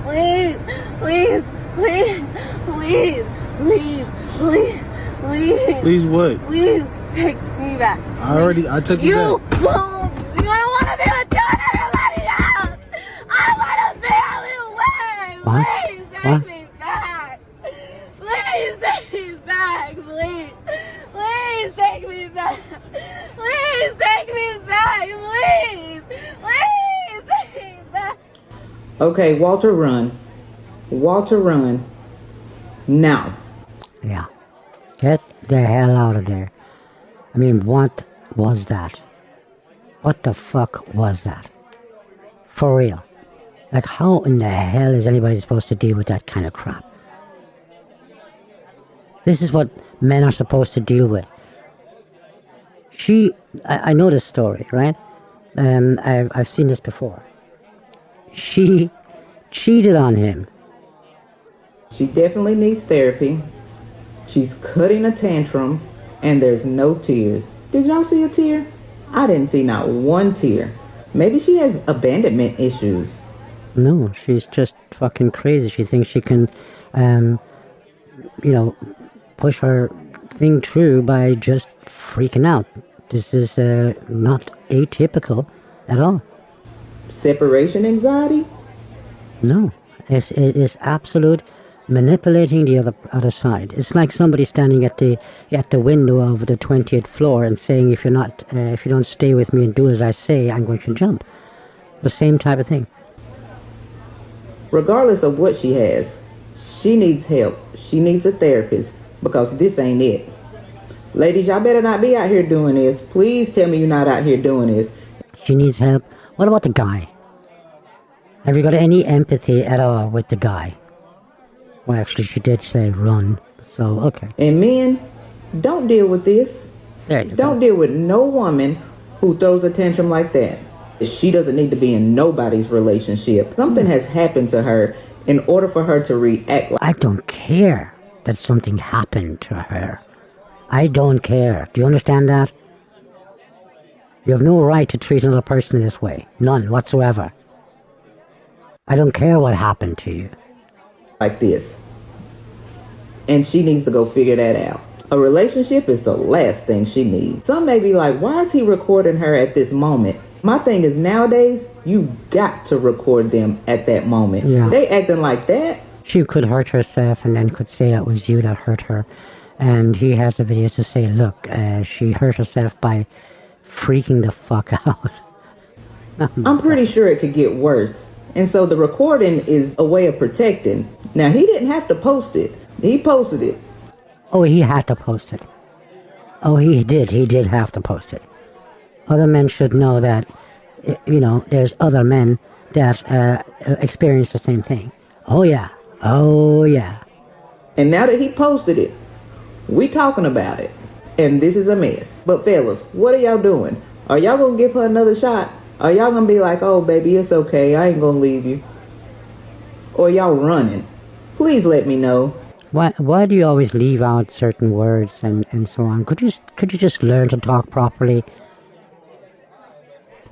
please, please, please, Please, please, please, please. Please what? Please take me back. I took you back. You don't want to be with you and everybody else. I want to feel you way. What? Please take What? me back. Please take me back. Please. Please take me back. Please take me back. Please. Please take me back. Okay, Walter, run. Walter, run. Now. Yeah. Get the hell out of there. I mean, what was that? What the fuck was that? For real. Like, how in the hell is anybody supposed to deal with that kind of crap? This is what men are supposed to deal with. I know this story, right? I've seen this before. She cheated on him. She definitely needs therapy. She's cutting a tantrum, and there's no tears. Did y'all see a tear? I didn't see not one tear. Maybe she has abandonment issues. No, she's just fucking crazy. She thinks she can, push her thing through by just freaking out. This is not atypical at all. Separation anxiety? No, it is absolute manipulating the other side. It's like somebody standing at the window of the 20th floor and saying, if you don't stay with me and do as I say, I'm going to jump. The same type of thing. Regardless of what she has, she needs help. She needs a therapist, because this ain't it. Ladies, y'all better not be out here doing this. Please tell me you're not out here doing this. She needs help. What about the guy? Have you got any empathy at all with the guy? Well, actually, she did say run, so okay. And men, don't deal with this. Don't deal with no woman who throws a tantrum like that. She doesn't need to be in nobody's relationship. Something has happened to her in order for her to react like... I don't care that something happened to her. I don't care. Do you understand that? You have no right to treat another person this way. None whatsoever. I don't care what happened to you. Like this. And she needs to go figure that out. A relationship is the last thing she needs. Some may be like, why is he recording her at this moment? My thing is, nowadays, you got to record them at that moment. Yeah. They acting like that. She could hurt herself and then could say it was you that hurt her. And he has the videos to say, look, she hurt herself by freaking the fuck out. I'm pretty sure it could get worse. And so the recording is a way of protecting. Now, he didn't have to post it. He posted it. Oh, he had to post it. Oh, he did. He did have to post it. Other men should know that, there's other men that experience the same thing. Oh, yeah. Oh, yeah. And now that he posted it, we talking about it. And this is a mess. But fellas, what are y'all doing? Are y'all gonna give her another shot? Are y'all gonna be like, oh, baby, it's okay. I ain't gonna leave you? Or y'all running? Please let me know. Why do you always leave out certain words and so on? Could you just learn to talk properly?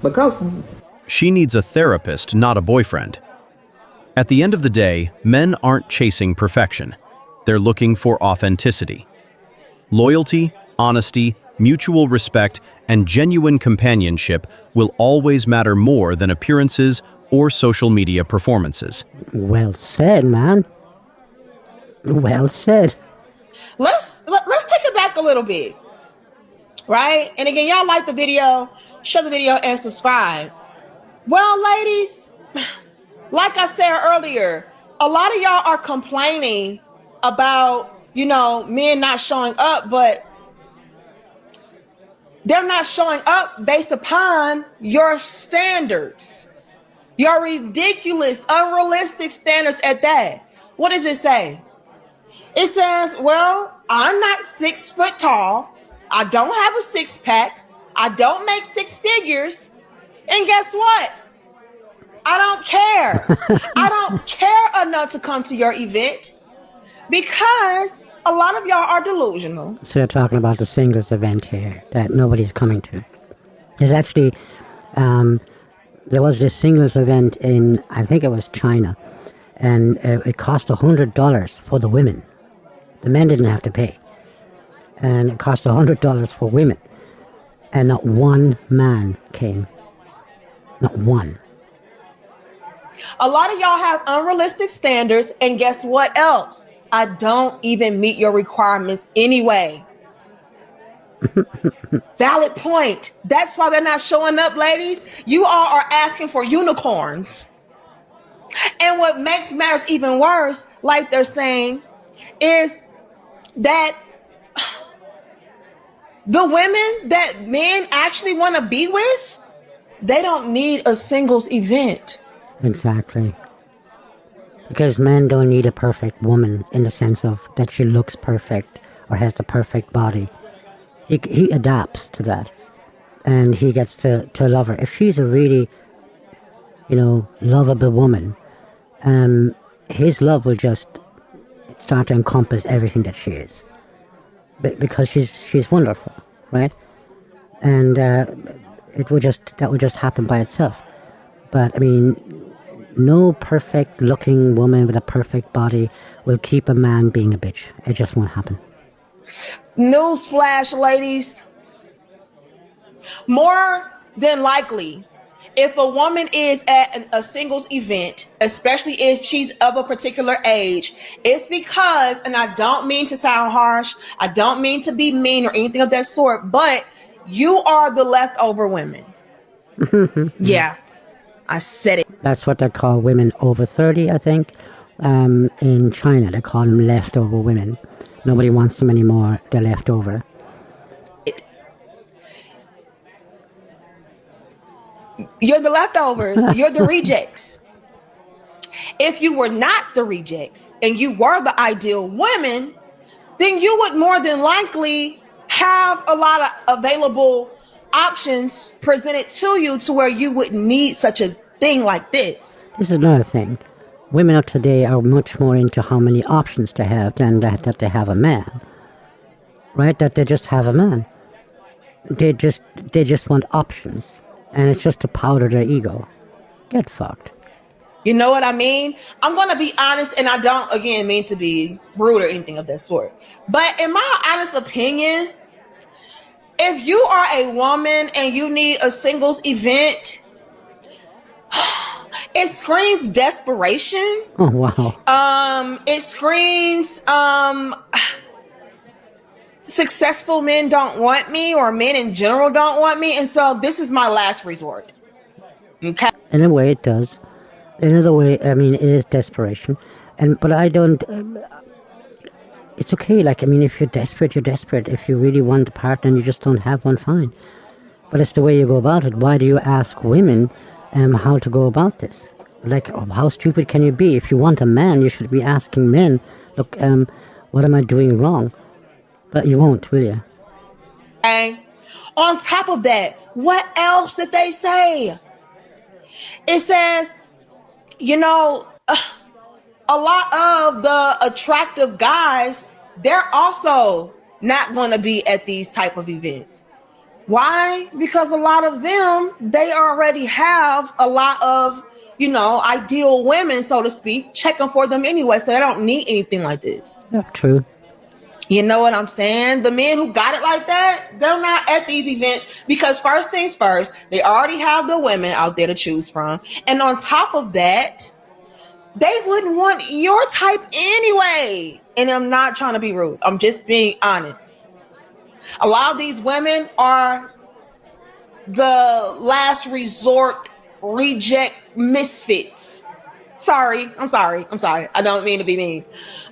Because she needs a therapist, not a boyfriend. At the end of the day, men aren't chasing perfection. They're looking for authenticity. Loyalty, honesty, mutual respect, and genuine companionship will always matter more than appearances or social media performances. Well said, man. Well said. Let's take it back a little bit, right? And again, y'all like the video, share the video, and subscribe. Well, ladies, like I said earlier, a lot of y'all are complaining about, men not showing up, but they're not showing up based upon your standards, your ridiculous, unrealistic standards at that. What does it say? It says, well, I'm not 6 foot tall. I don't have a six pack. I don't make 6 figures. And guess what? I don't care. I don't care enough to come to your event because a lot of y'all are delusional. So they're talking about the singles event here that nobody's coming to. There's actually, there was this singles event in, I think it was China, and it cost $100 for the women. The men didn't have to pay. And it cost $100 for women. And not one man came. Not one. A lot of y'all have unrealistic standards, and guess what else? I don't even meet your requirements anyway. Valid point. That's why they're not showing up, ladies. You all are asking for unicorns. And what makes matters even worse, like they're saying, is that the women that men actually want to be with, they don't need a singles event. Exactly. Because men don't need a perfect woman in the sense of that she looks perfect or has the perfect body. He adapts to that. And he gets to love her. If she's a really, lovable woman, his love will just start to encompass everything that she is. Because she's wonderful, right? And that would just happen by itself. But, I mean, no perfect looking woman with a perfect body will keep a man being a bitch. It just won't happen. Newsflash, ladies. More than likely, if a woman is at a singles event, especially if she's of a particular age, it's because, and I don't mean to sound harsh, I don't mean to be mean or anything of that sort, but you are the leftover women. Yeah, I said it. That's what they call women over 30, I think. In China, they call them leftover women. Nobody wants them anymore. They're leftover. You're the leftovers. You're the rejects. If you were not the rejects and you were the ideal women, then you would more than likely have a lot of available options presented to you to where you wouldn't need such a thing like this. This is another thing. Women of today are much more into how many options they have than that they have a man. Right? That they just have a man. They just want options. And it's just to powder their ego. Get fucked. You know what I mean? I'm going to be honest, and I don't, again, mean to be rude or anything of that sort. But in my honest opinion, if you are a woman and you need a singles event, it screams desperation. Oh, wow. It screams, successful men don't want me, or men in general don't want me. And so this is my last resort. Okay. In a way, it does. In another way, I mean, it is desperation. But I don't... it's okay. Like, I mean, if you're desperate, you're desperate. If you really want a partner and you just don't have one, fine. But it's the way you go about it. Why do you ask women how to go about this? Like, how stupid can you be? If you want a man, you should be asking men, look, what am I doing wrong? But you won't, will you? And on top of that, what else did they say? It says, a lot of the attractive guys, they're also not going to be at these type of events. Why? Because a lot of them, they already have a lot of, ideal women, so to speak, checking for them anyway. So they don't need anything like this. Yeah, true. You know what I'm saying? The men who got it like that, they're not at these events because first things first, they already have the women out there to choose from. And on top of that, they wouldn't want your type anyway. And I'm not trying to be rude. I'm just being honest. A lot of these women are the last resort reject misfits. I'm sorry. I don't mean to be mean.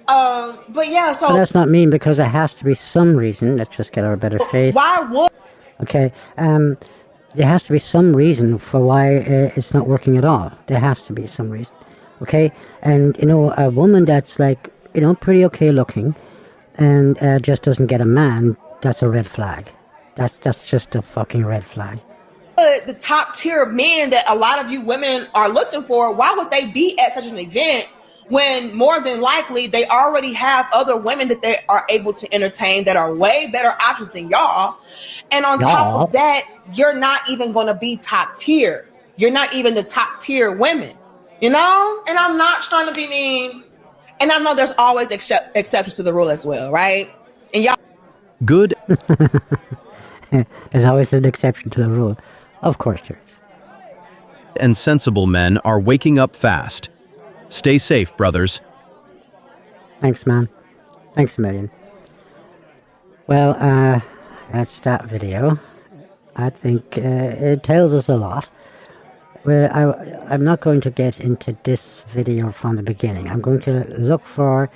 But yeah, so... But that's not mean because there has to be some reason. Let's just get our better face. Why would... Okay, there has to be some reason for why it's not working at all. There has to be some reason. Okay, and a woman that's like, pretty okay looking and just doesn't get a man, that's a red flag. That's just a fucking red flag. The top tier men that a lot of you women are looking for, why would they be at such an event when more than likely they already have other women that they are able to entertain that are way better options than y'all? And on top of that, you're not even going to be top tier. You're not even the top tier women, And I'm not trying to be mean. And I know there's always exceptions to the rule as well, right? And y'all. Good. There's always an exception to the rule. Of course there is. And sensible men are waking up fast. Stay safe, brothers. Thanks, man. Thanks a million. Well, that's that video. I think it tells us a lot. Well, I'm not going to get into this video from the beginning. I'm going to look for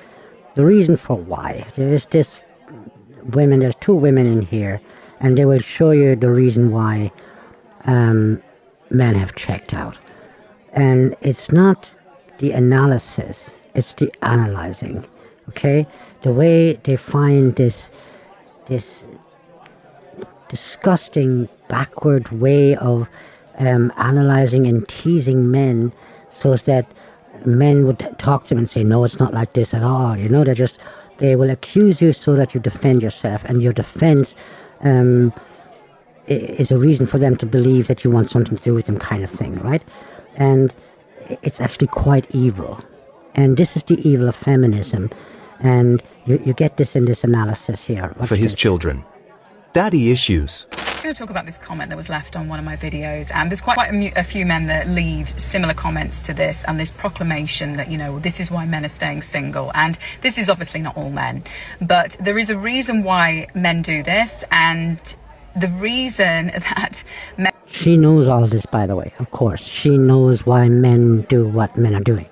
the reason for why. There's two women in here, and they will show you the reason why men have checked out. And it's not the analysis, it's the analyzing, okay? The way they find this disgusting, backward way of analyzing and teasing men so that men would talk to them and say, no, it's not like this at all. You know, they will accuse you so that you defend yourself, and your defense is a reason for them to believe that you want something to do with them, kind of thing, right? And it's actually quite evil. And this is the evil of feminism. And you get this in this analysis here. For his children. Daddy issues. I'm going to talk about this comment that was left on one of my videos, and there's quite a few men that leave similar comments to this, and this proclamation that, you know, this is why men are staying single. And this is obviously not all men, but there is a reason why men do this, and the reason that men... She knows all of this, by the way, of course. She knows why men do what men are doing.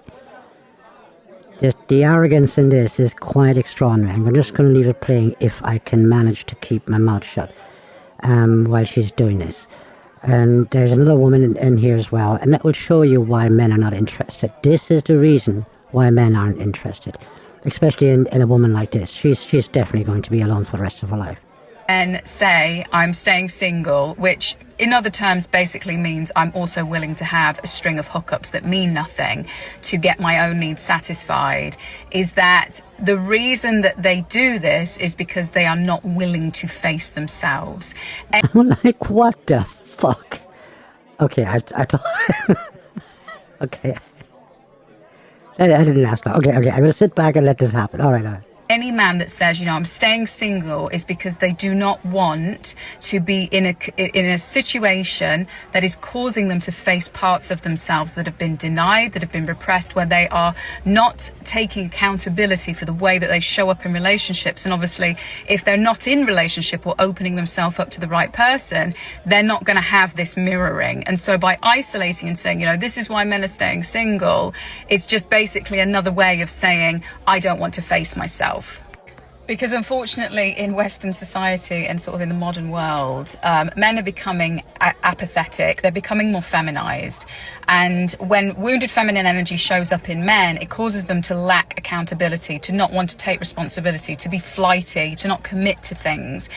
The arrogance in this is quite extraordinary. I'm just going to leave it playing if I can manage to keep my mouth shut while she's doing this. And there's another woman in here as well, and that will show you why men are not interested. This is the reason why men aren't interested, especially in a woman like this. She's definitely going to be alone for the rest of her life. And say, I'm staying single, which in other terms basically means I'm also willing to have a string of hookups that mean nothing to get my own needs satisfied, is that the reason that they do this is because they are not willing to face themselves. And I'm like, what the fuck? Okay, okay. I didn't last long. Okay, I'm going to sit back and let this happen. All right. any man that says, you know, I'm staying single is because they do not want to be in a situation that is causing them to face parts of themselves that have been denied, that have been repressed, where they are not taking accountability for the way that they show up in relationships. And obviously, if they're not in relationship or opening themselves up to the right person, they're not going to have this mirroring. And so by isolating and saying, you know, this is why men are staying single, it's just basically another way of saying, I don't want to face myself. Because unfortunately in Western society and sort of in the modern world, men are becoming apathetic, they're becoming more feminized. And when wounded feminine energy shows up in men, it causes them to lack accountability, to not want to take responsibility, to be flighty, to not commit to things,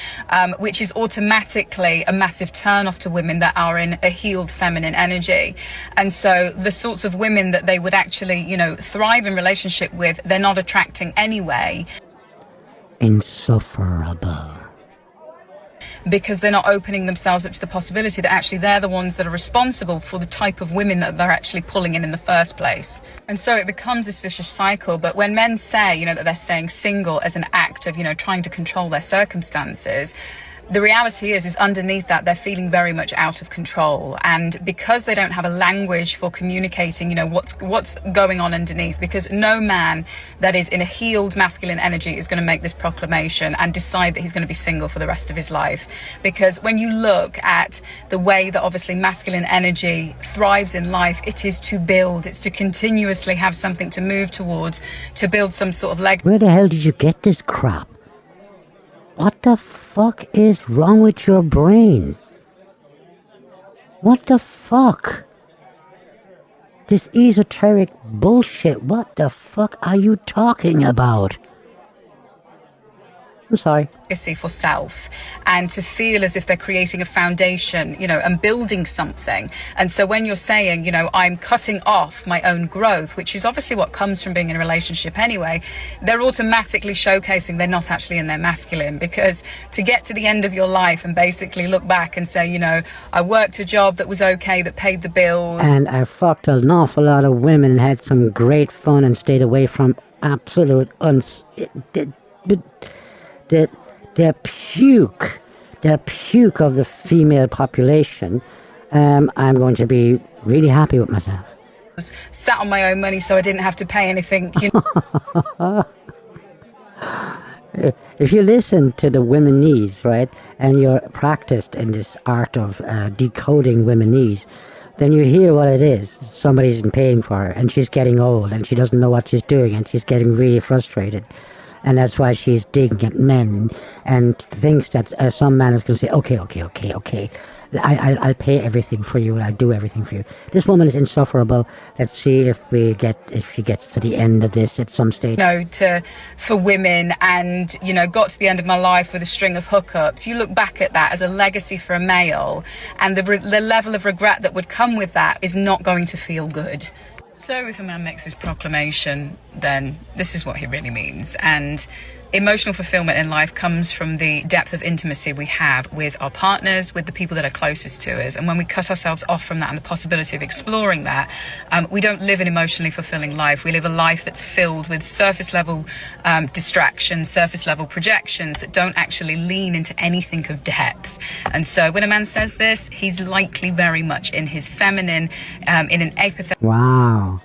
which is automatically a massive turn off to women that are in a healed feminine energy. And so the sorts of women that they would actually, you know, thrive in relationship with, they're not attracting anyway. Insufferable. Because they're not opening themselves up to the possibility that actually they're the ones that are responsible for the type of women that they're actually pulling in the first place. And so it becomes this vicious cycle. But when men say, you know, that they're staying single as an act of, you know, trying to control their circumstances, the reality is underneath that they're feeling very much out of control. And because they don't have a language for communicating, you know, what's going on underneath, because no man that is in a healed masculine energy is going to make this proclamation and decide that he's going to be single for the rest of his life. Because when you look at the way that obviously masculine energy thrives in life, it is to build, it's to continuously have something to move towards, to build some sort of leg. Where the hell did you get this crap? What the fuck is wrong with your brain? What the fuck? This esoteric bullshit, what the fuck are you talking about? I'm sorry. For self, and to feel as if they're creating a foundation, you know, and building something. And so when you're saying, you know, I'm cutting off my own growth, which is obviously what comes from being in a relationship anyway, they're automatically showcasing they're not actually in their masculine. Because to get to the end of your life and basically look back and say, you know, I worked a job that was okay, that paid the bills. And I fucked an awful lot of women and had some great fun and stayed away from absolute the puke of the female population, I'm going to be really happy with myself. Sat on my own money so I didn't have to pay anything. You know? If you listen to the womenese, right, and you're practiced in this art of decoding womenese, then you hear what it is. Somebody's paying for her, and she's getting old, and she doesn't know what she's doing, and she's getting really frustrated. And that's why she's digging at men and thinks that some man is going to say, okay. I'll pay everything for you and I'll do everything for you. This woman is insufferable. Let's see if she gets to the end of this at some stage. For women, and got to the end of my life with a string of hookups. You look back at that as a legacy for a male, and the level of regret that would come with that is not going to feel good. So if a man makes this proclamation, then this is what he really means. And emotional fulfillment in life comes from the depth of intimacy we have with our partners, with the people that are closest to us. And when we cut ourselves off from that and the possibility of exploring that, we don't live an emotionally fulfilling life. We live a life that's filled with surface level distractions, surface level projections that don't actually lean into anything of depth. And so when a man says this, he's likely very much in his feminine, in an apathetic. Wow.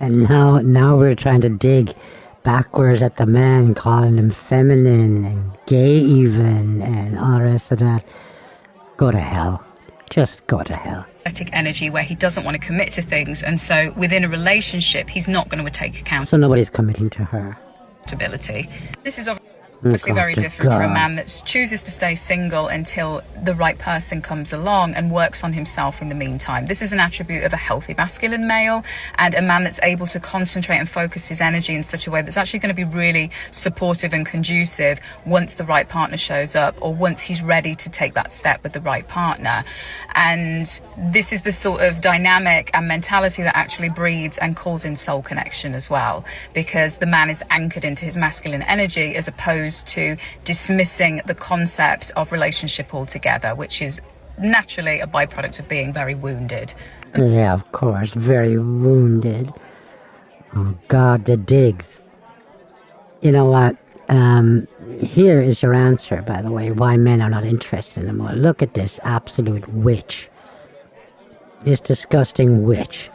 And now we're trying to dig backwards at the man, calling him feminine and gay even and all the rest of that. Go to hell. Just go to hell. Energy where he doesn't want to commit to things, and so within a relationship he's not going to take accountability. So nobody's committing to her. This is obviously very different from a man that chooses to stay single until the right person comes along and works on himself in the meantime. This is an attribute of a healthy masculine male, and a man that's able to concentrate and focus his energy in such a way that's actually going to be really supportive and conducive once the right partner shows up, or once he's ready to take that step with the right partner. And this is the sort of dynamic and mentality that actually breeds and calls in soul connection as well, because the man is anchored into his masculine energy as opposed to dismissing the concept of relationship altogether, which is naturally a byproduct of being very wounded. Yeah, of course, very wounded. Oh God, the digs. You know what? Here is your answer, by the way, why men are not interested anymore. Look at this absolute witch. This disgusting witch.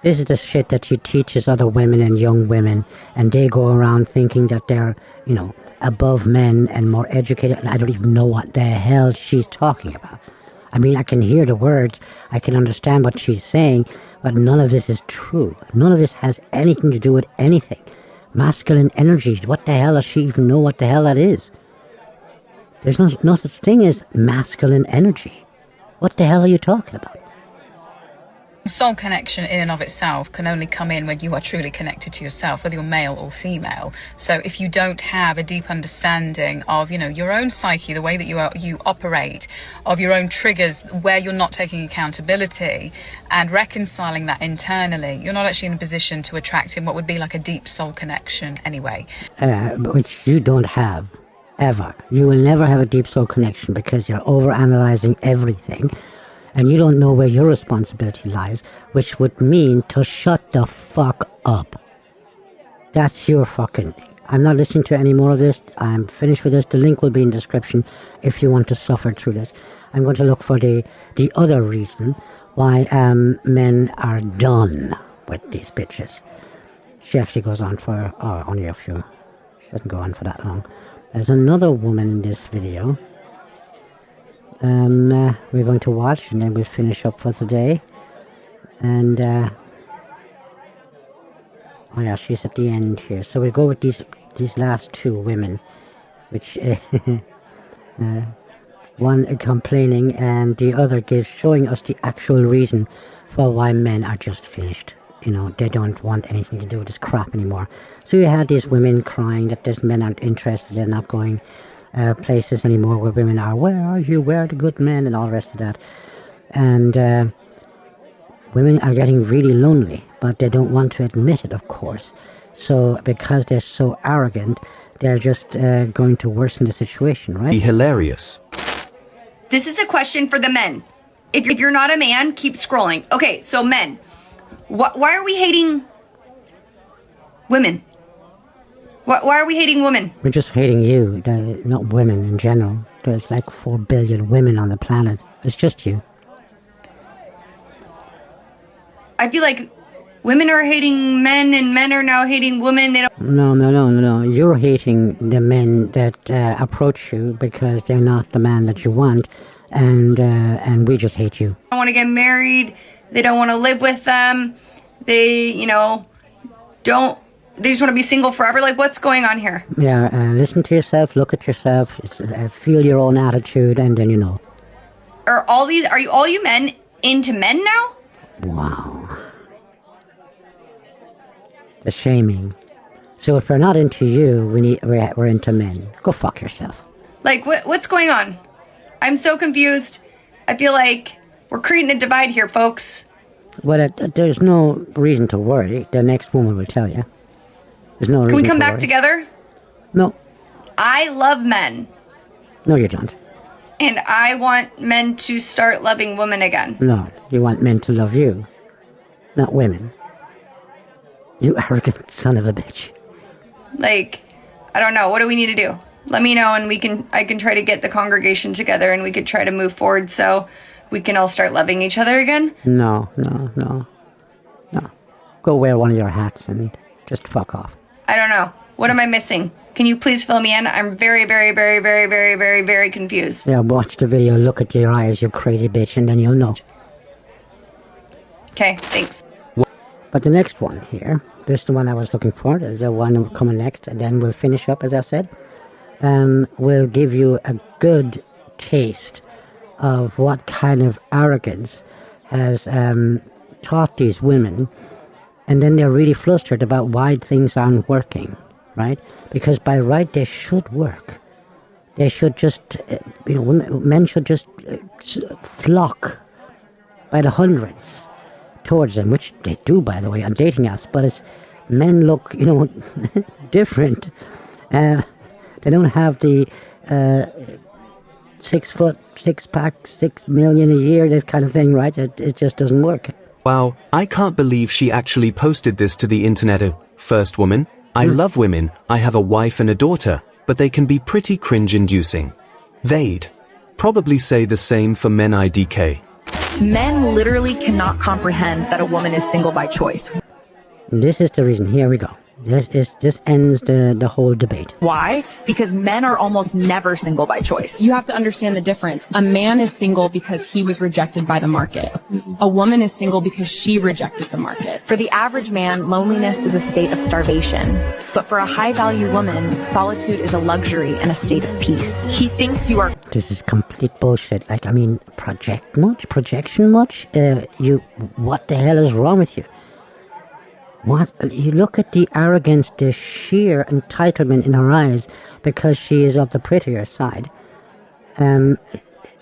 This is the shit that she teaches other women and young women, and they go around thinking that they're, above men and more educated, and I don't even know what the hell she's talking about. I mean, I can hear the words, I can understand what she's saying, but none of this is true. None of this has anything to do with anything. Masculine energy, what the hell does she even know what the hell that is? There's no such thing as masculine energy. What the hell are you talking about? Soul connection in and of itself can only come in when you are truly connected to yourself, whether you're male or female. So if you don't have a deep understanding of, your own psyche, the way that you operate, of your own triggers, where you're not taking accountability and reconciling that internally, you're not actually in a position to attract in what would be like a deep soul connection anyway. Which you don't have, ever. You will never have a deep soul connection because you're overanalyzing everything. And you don't know where your responsibility lies, which would mean to shut the fuck up. That's your fucking thing. I'm not listening to any more of this. I'm finished with this. The link will be in the description if you want to suffer through this. I'm going to look for the other reason why men are done with these bitches. She actually goes on for only a few. She doesn't go on for that long. There's another woman in this video. We're going to watch, and then we'll finish up for today. And oh yeah, she's at the end here. So we'll go with these last two women, which one complaining and the other showing us the actual reason for why men are just finished. They don't want anything to do with this crap anymore. So you had these women crying that these men aren't interested, they're not going places anymore where women are. Where are you? Where are the good men? And all the rest of that. And women are getting really lonely, but they don't want to admit it, of course. So because they're so arrogant, they're just going to worsen the situation, right? Be hilarious. This is a question for the men. If you're not a man, keep scrolling. Okay, so men, why are we hating Women. Why are we hating women? We're just hating you, not women in general. There's like 4 billion women on the planet. It's just you. I feel like women are hating men and men are now hating women. They don't. No. You're hating the men that approach you because they're not the man that you want, and we just hate you. Don't want to get married. They don't want to live with them. They, don't. They just want to be single forever. Like, what's going on here? Yeah, listen to yourself, look at yourself, feel your own attitude, and then you know. Are all you men into men now? Wow. The shaming. So if we're not into you, we're into men. Go fuck yourself. Like, what's going on? I'm so confused. I feel like we're creating a divide here, folks. Well, there's no reason to worry. The next woman will tell you. There's no reason to worry. Can we come back together? No. I love men. No, you don't. And I want men to start loving women again. No, you want men to love you, not women. You arrogant son of a bitch. Like, I don't know. What do we need to do? Let me know, and I can try to get the congregation together, and we could try to move forward so we can all start loving each other again. No. Go wear one of your hats and just fuck off. I don't know. What am I missing? Can you please fill me in? I'm very, very, very, very, very, very, very confused. Yeah, watch the video, look at your eyes, you crazy bitch, and then you'll know. Okay, thanks. But the next one here, this is the one I was looking for, the one coming next, and then we'll finish up, as I said. Will give you a good taste of what kind of arrogance has taught these women, and then they're really flustered about why things aren't working, right? Because by right they should work. They should just, men should just flock by the hundreds towards them, which they do, by the way, on dating apps. But as men look, different. They don't have the 6 foot, 6-pack, 6 million a year, this kind of thing, right? It just doesn't work. Wow, I can't believe she actually posted this to the internet. First woman, I love women, I have a wife and a daughter, but they can be pretty cringe-inducing. They'd probably say the same for men IDK. Men literally cannot comprehend that a woman is single by choice. This is the reason. Here we go. This ends the whole debate. Why? Because men are almost never single by choice. You have to understand the difference. A man is single because he was rejected by the market. A woman is single because she rejected the market. For the average man, loneliness is a state of starvation. But for a high-value woman, solitude is a luxury and a state of peace. He thinks you are... This is complete bullshit. Like, I mean, projection much? What the hell is wrong with you? What? You look at the arrogance, the sheer entitlement in her eyes because she is of the prettier side.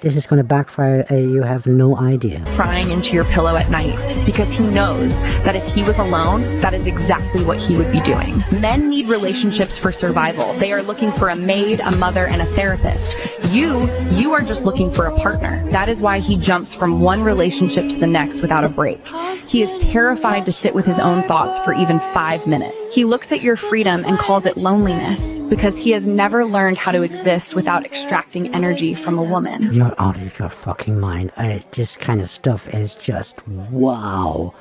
This is going to backfire. You have no idea. Crying into your pillow at night because he knows that if he was alone, that is exactly what he would be doing. Men need relationships for survival. They are looking for a maid, a mother, and a therapist. You are just looking for a partner. That is why he jumps from one relationship to the next without a break. He is terrified to sit with his own thoughts for even 5 minutes. He looks at your freedom and calls it loneliness because he has never learned how to exist without extracting energy from a woman. You're out of your fucking mind. This kind of stuff is just wow.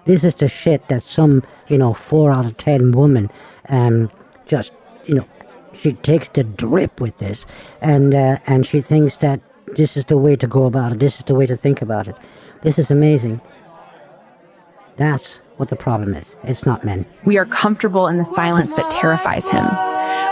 This is the shit that some, 4 out of 10 woman just, she takes the drip with this and she thinks that this is the way to go about it. This is the way to think about it. This is amazing. That's what the problem is. It's not men. We are comfortable in the silence that terrifies him.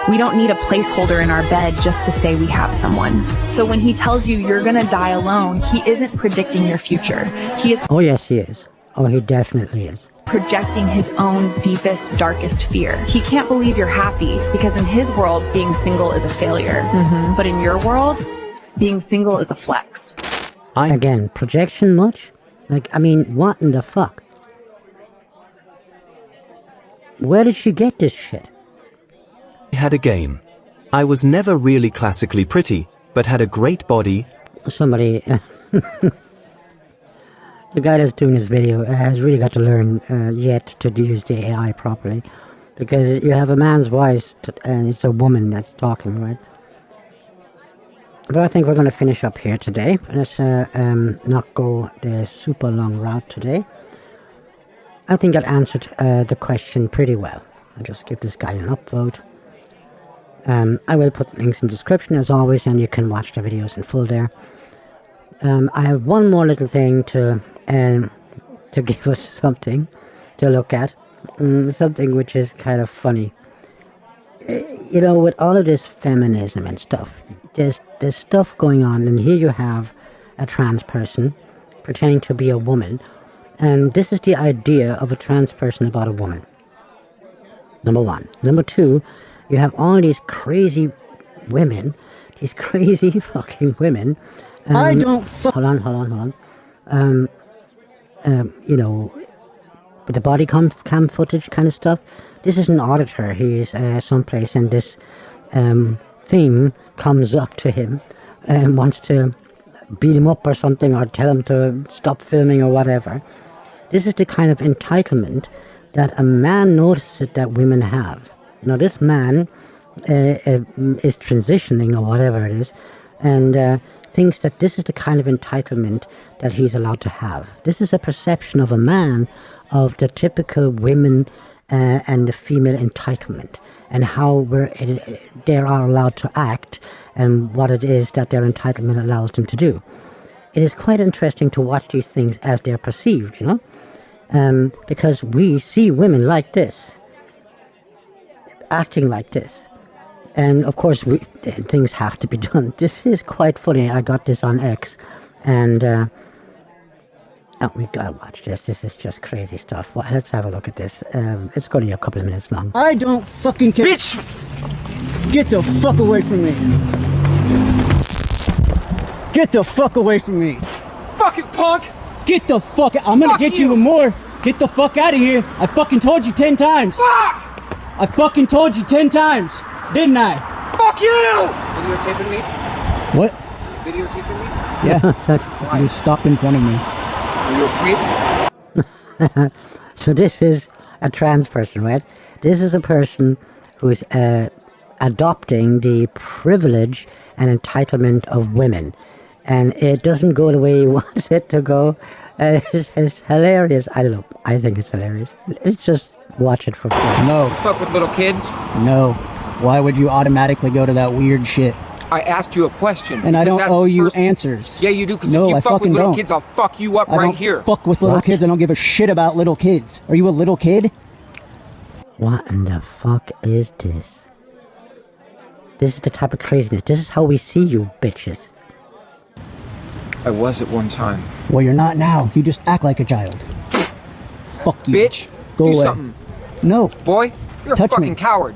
We don't need a placeholder in our bed just to say we have someone. So when he tells you you're gonna die alone, he isn't predicting your future. He is... Oh yes, he is. Oh, he definitely is. Projecting his own deepest, darkest fear. He can't believe you're happy because in his world, being single is a failure. But in your world, being single is a flex. Again, projection much? Like, I mean, what in the fuck? Where did she get this shit? I had a game. I was never really classically pretty, but had a great body. Somebody... The guy that's doing this video has really got to learn yet to use the AI properly. because you have a man's voice and it's a woman that's talking, right? But I think we're going to finish up here today. Let's not go the super long route today. I think I answered the question pretty well. I'll just give this guy an upvote. I will put the links in the description as always, and you can watch the videos in full there. I have one more little thing to give us something to look at. Something which is kind of funny. You know, with all of this feminism and stuff, there's stuff going on, and here you have a trans person pretending to be a woman, and this is the idea of a trans person about a woman. Number one. Number two, you have all these crazy women, these crazy fucking women. I don't hold on. You know, with the body cam footage kind of stuff. This is an auditor. He's someplace, and this thing comes up to him and wants to beat him up or something, or tell him to stop filming or whatever. This is the kind of entitlement that a man notices that women have. Now, this man is transitioning or whatever it is, and thinks that this is the kind of entitlement that he's allowed to have. This is a perception of a man of the typical women and the female entitlement, and how they are allowed to act, and what it is that their entitlement allows them to do. It is quite interesting to watch these things as they're perceived, you know, because we see women like this, acting like this. And of course, things have to be done. This is quite funny. I got this on X, and oh, we gotta watch this. This is just crazy stuff. Well, let's have a look at this. It's going to be a couple of minutes long. I don't fucking care. Bitch! Get the fuck away from me. Get the fuck away from me. Fucking punk! Get the fuck out. I'm gonna get you more. Get the fuck out of here. I fucking told you 10 times. Fuck! I fucking told you 10 times. Didn't I? Fuck you! Videotaping me? What? Videotaping me? Yeah. You stopped in front of me. Are you a creep? So this is a trans person, right? This is a person who's adopting the privilege and entitlement of women. And it doesn't go the way he wants it to go. It's hilarious. I don't know. I think it's hilarious. Let's just watch it for fun. No. Fuck with little kids? No. Why would you automatically go to that weird shit? I asked you a question. And I don't owe you answers. Yeah, you do, because no, if you fuck with little don't. kids, I'll fuck you up right here. Fuck with little kids. I don't give a shit about little kids. Are you a little kid? What in the fuck is this? This is the type of craziness. This is how we see you, bitches. I was at one time. Well, you're not now. You just act like a child. Fuck you. Bitch, go do away. Something. No. Boy, you're Touch a fucking me. coward.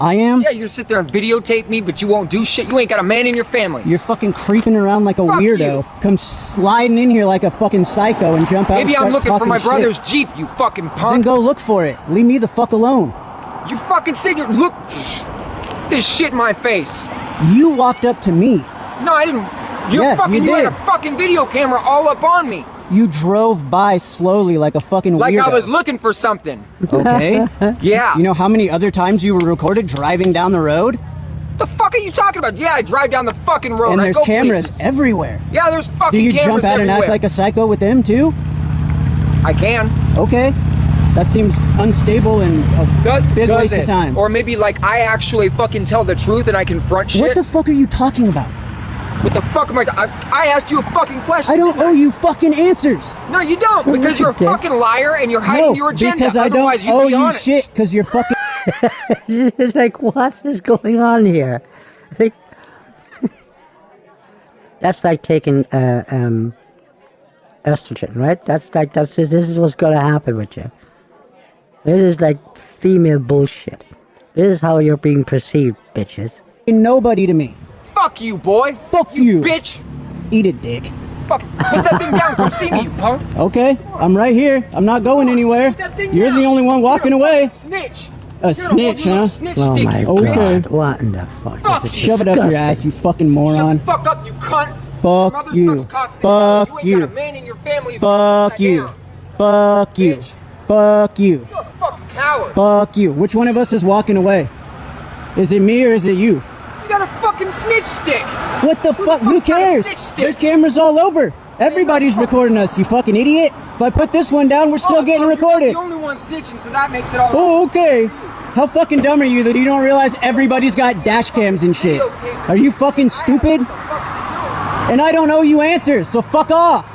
I am? Yeah, you sit there and videotape me, but you won't do shit. You ain't got a man in your family. You're fucking creeping around like a Fuck weirdo. You. Come sliding in here like a fucking psycho and jump out. Maybe and I'm looking for my shit. brother's Jeep, you fucking punk. Then go look for it. Leave me the fuck alone. You fucking said you're look this shit in my face. You walked up to me. No, I didn't. You had a fucking video camera all up on me. You drove by slowly like a fucking weirdo. Like I was looking for something. Okay. Yeah. You know how many other times you were recorded driving down the road? The fuck are you talking about? Yeah, I drive down the fucking road. And I there's go cameras places. everywhere. Yeah, there's fucking cameras Do you jump out everywhere. and act like a psycho with them too? I can. Okay. That seems unstable and a big waste of time. Or maybe like I actually fucking tell the truth and I confront shit. What the fuck are you talking about? What the fuck am I asked you a fucking question. I don't owe you fucking answers. No, you don't, because you're a fucking liar and you're hiding your agenda. Because I Otherwise, don't owe you'd be you honest. shit, because you're fucking... It's like, what is going on here? Like, that's like taking estrogen, right? This is what's gonna happen with you. This is like female bullshit. This is how you're being perceived, bitches. Nobody to me. Fuck you, boy. Fuck you. Bitch. Eat it, dick. Fuck. Put that thing down. Come see me, you punk. Okay, I'm right here. I'm not going anywhere. You're the only one walking away. Snitch. A snitch, huh? Oh my god. What in the fuck? This is Shove it up your ass, you fucking moron. Fuck up, you cunt. Fuck you. Fuck you. You ain't got a man in your family. Fuck you. Fuck you. Fuck you. You're a fucking coward. hours. Fuck you. Which one of us is walking away? Is it me or is it you? You got a fucking snitch stick. What the fuck? Who cares? There's cameras all over. Everybody's recording us, you fucking idiot. If I put this one down, we're still getting recorded. You're the only one snitching, so that makes it all. Oh, okay. How fucking dumb are you that you don't realize everybody's got dash cams and shit? Are you fucking stupid? And I don't owe you answers, so fuck off.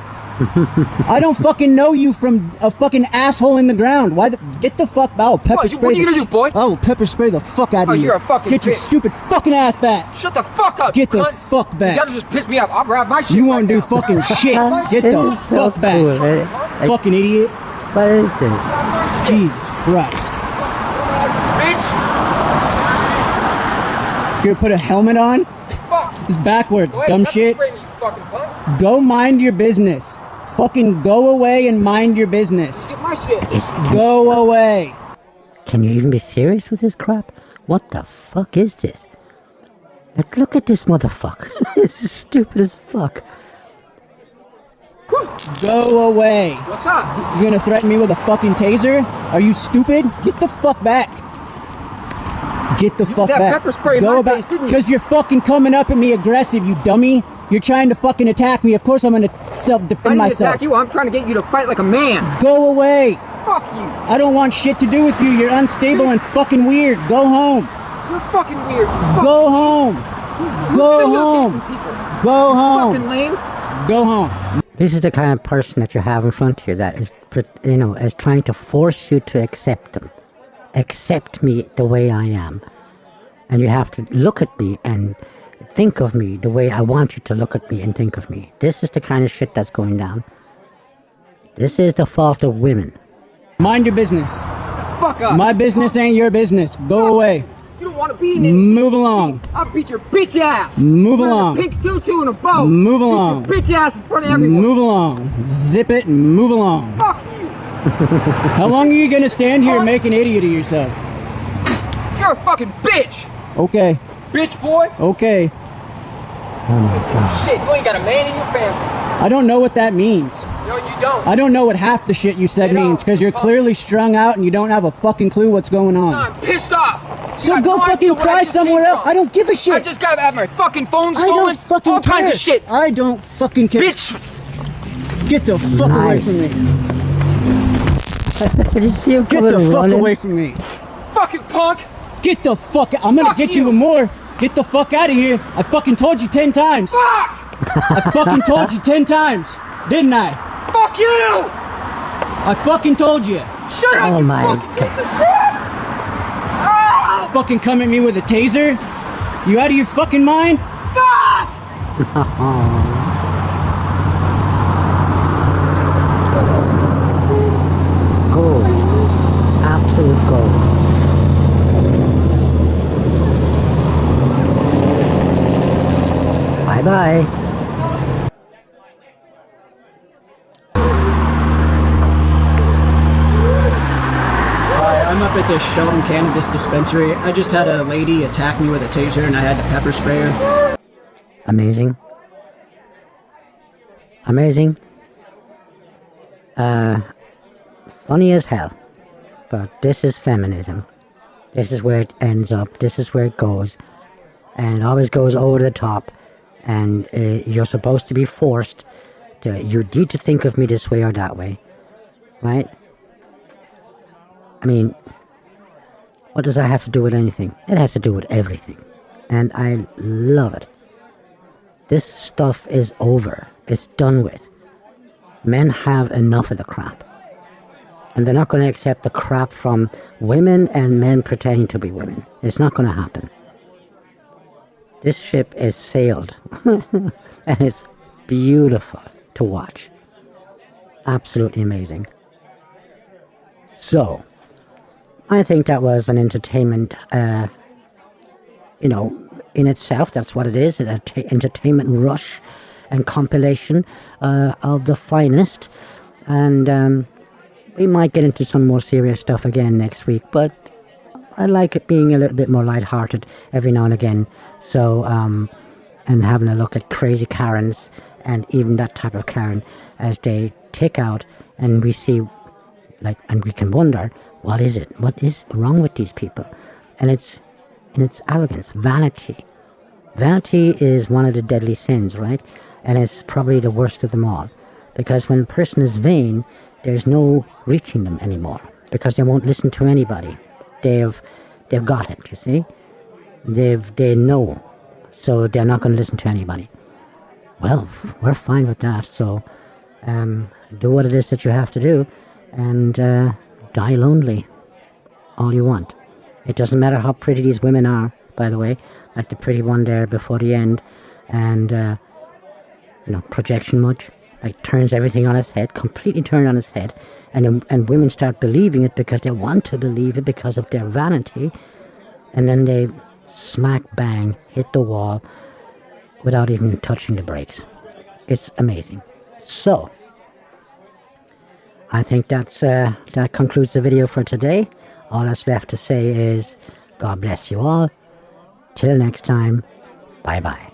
I don't fucking know you from a fucking asshole in the ground. Why the get the fuck out? Pepper spray. What are you gonna do, boy? Oh, pepper spray the fuck out of you. You're a fucking Get your bitch. stupid fucking ass back. Shut the fuck up. Get the cunt. fuck back. Y'all just piss me off. I'll grab my shit. You won't do fucking shit. Get the fuck back. Cool. Fucking idiot. What is this? Jesus Christ. Bitch. You're gonna put a helmet on? Fuck. It's backwards, Wait, dumb pepper shit. spray me, you fucking punk. Go mind your business. Fucking go away and mind your business. Get my shit. Go away. Can you even be serious with this crap? What the fuck is this? Like, look at this motherfucker. This is stupid as fuck. Go away. What's up? You gonna threaten me with a fucking taser? Are you stupid? Get the fuck back. Get the fuck just had back. pepper spray in Go my about, face, didn't you? because you're fucking coming up at me aggressive, you dummy. You're trying to fucking attack me. Of course I'm gonna self-defend I didn't myself. attack you. I'm trying to get you to fight like a man. Go away. Fuck you. I don't want shit to do with you. You're unstable and fucking weird. Go home. You're fucking weird. Go home. Go home. Go home. Fucking lame. Go home. This is the kind of person that you have in front of you that is, you know, is trying to force you to accept them. Accept me the way I am. And you have to look at me and think of me the way I want you to look at me and think of me. This is the kind of shit that's going down. This is the fault of women. Mind your business. Fuck up. My business ain't your business. Go away. You don't want to be in it. Move along. I'll beat your bitch ass. Move Wearing along. a pink tutu and a bow. Move along. Beat your bitch ass in front of everyone. Move along. Zip it and move along. Fuck you. How long are you gonna stand here and make an idiot of yourself? You're a fucking bitch. Okay. Bitch boy. Okay. Oh my god. Shit, you ain't got a man in your family. I don't know what that means. No, you don't. I don't know what half the shit you said means, because you're clearly strung out and you don't have a fucking clue what's going on. I'm pissed off. So You got go no idea fucking where I cry just somewhere came else. from. I don't give a shit. I just gotta have my fucking phone I stolen. don't fucking all care. kinds of shit. I don't fucking care. Bitch. Get the fuck away from me. Did you see him Get coming the fuck running? away from me. Fucking punk. Get the fuck out. I'm gonna Fuck get you. you more. Get the fuck out of here. I fucking told you 10 times. Fuck. I fucking told you 10 times. Didn't I? Fuck you. I fucking told you. Shut up. Oh you my fucking god. piece of shit. Ah. Fucking come at me with a taser? You out of your fucking mind? Fuck. Gold. Absolute gold. Bye-bye. Hi, I'm up at the Shelton Cannabis Dispensary. I just had a lady attack me with a taser and I had to pepper spray her. Amazing. Amazing. Funny as hell. But this is feminism. This is where it ends up. This is where it goes. And it always goes over the top. And you're supposed to be forced to, you need to think of me this way or that way. Right? I mean, what does that have to do with anything? It has to do with everything. And I love it. This stuff is over. It's done with. Men have enough of the crap. And they're not going to accept the crap from women and men pretending to be women. It's not going to happen. This ship is sailed. And it's beautiful to watch. Absolutely amazing. So, I think that was an entertainment, you know, in itself. That's what it is, an entertainment rush and compilation of the finest. And we might get into some more serious stuff again next week, but I like it being a little bit more lighthearted every now and again. So, and having a look at crazy Karens and even that type of Karen as they take out, and we see, like, and we can wonder, What is it? What is wrong with these people? And it's arrogance, vanity. Vanity is one of the deadly sins, right? And it's probably the worst of them all. Because when a person is vain, there's no reaching them anymore. Because they won't listen to anybody. They've got it, you see? They know. So they're not going to listen to anybody. Well, we're fine with that. So do what it is that you have to do. And die lonely. All you want. It doesn't matter how pretty these women are, by the way. Like the pretty one there before the end. And, projection much. Like turns everything on its head. Completely turned on its head. And women start believing it because they want to believe it because of their vanity. And then they smack bang hit the wall without even touching the brakes. It's amazing. So, I think that concludes the video for today. All that's left to say is God bless you all. Till next time, bye-bye.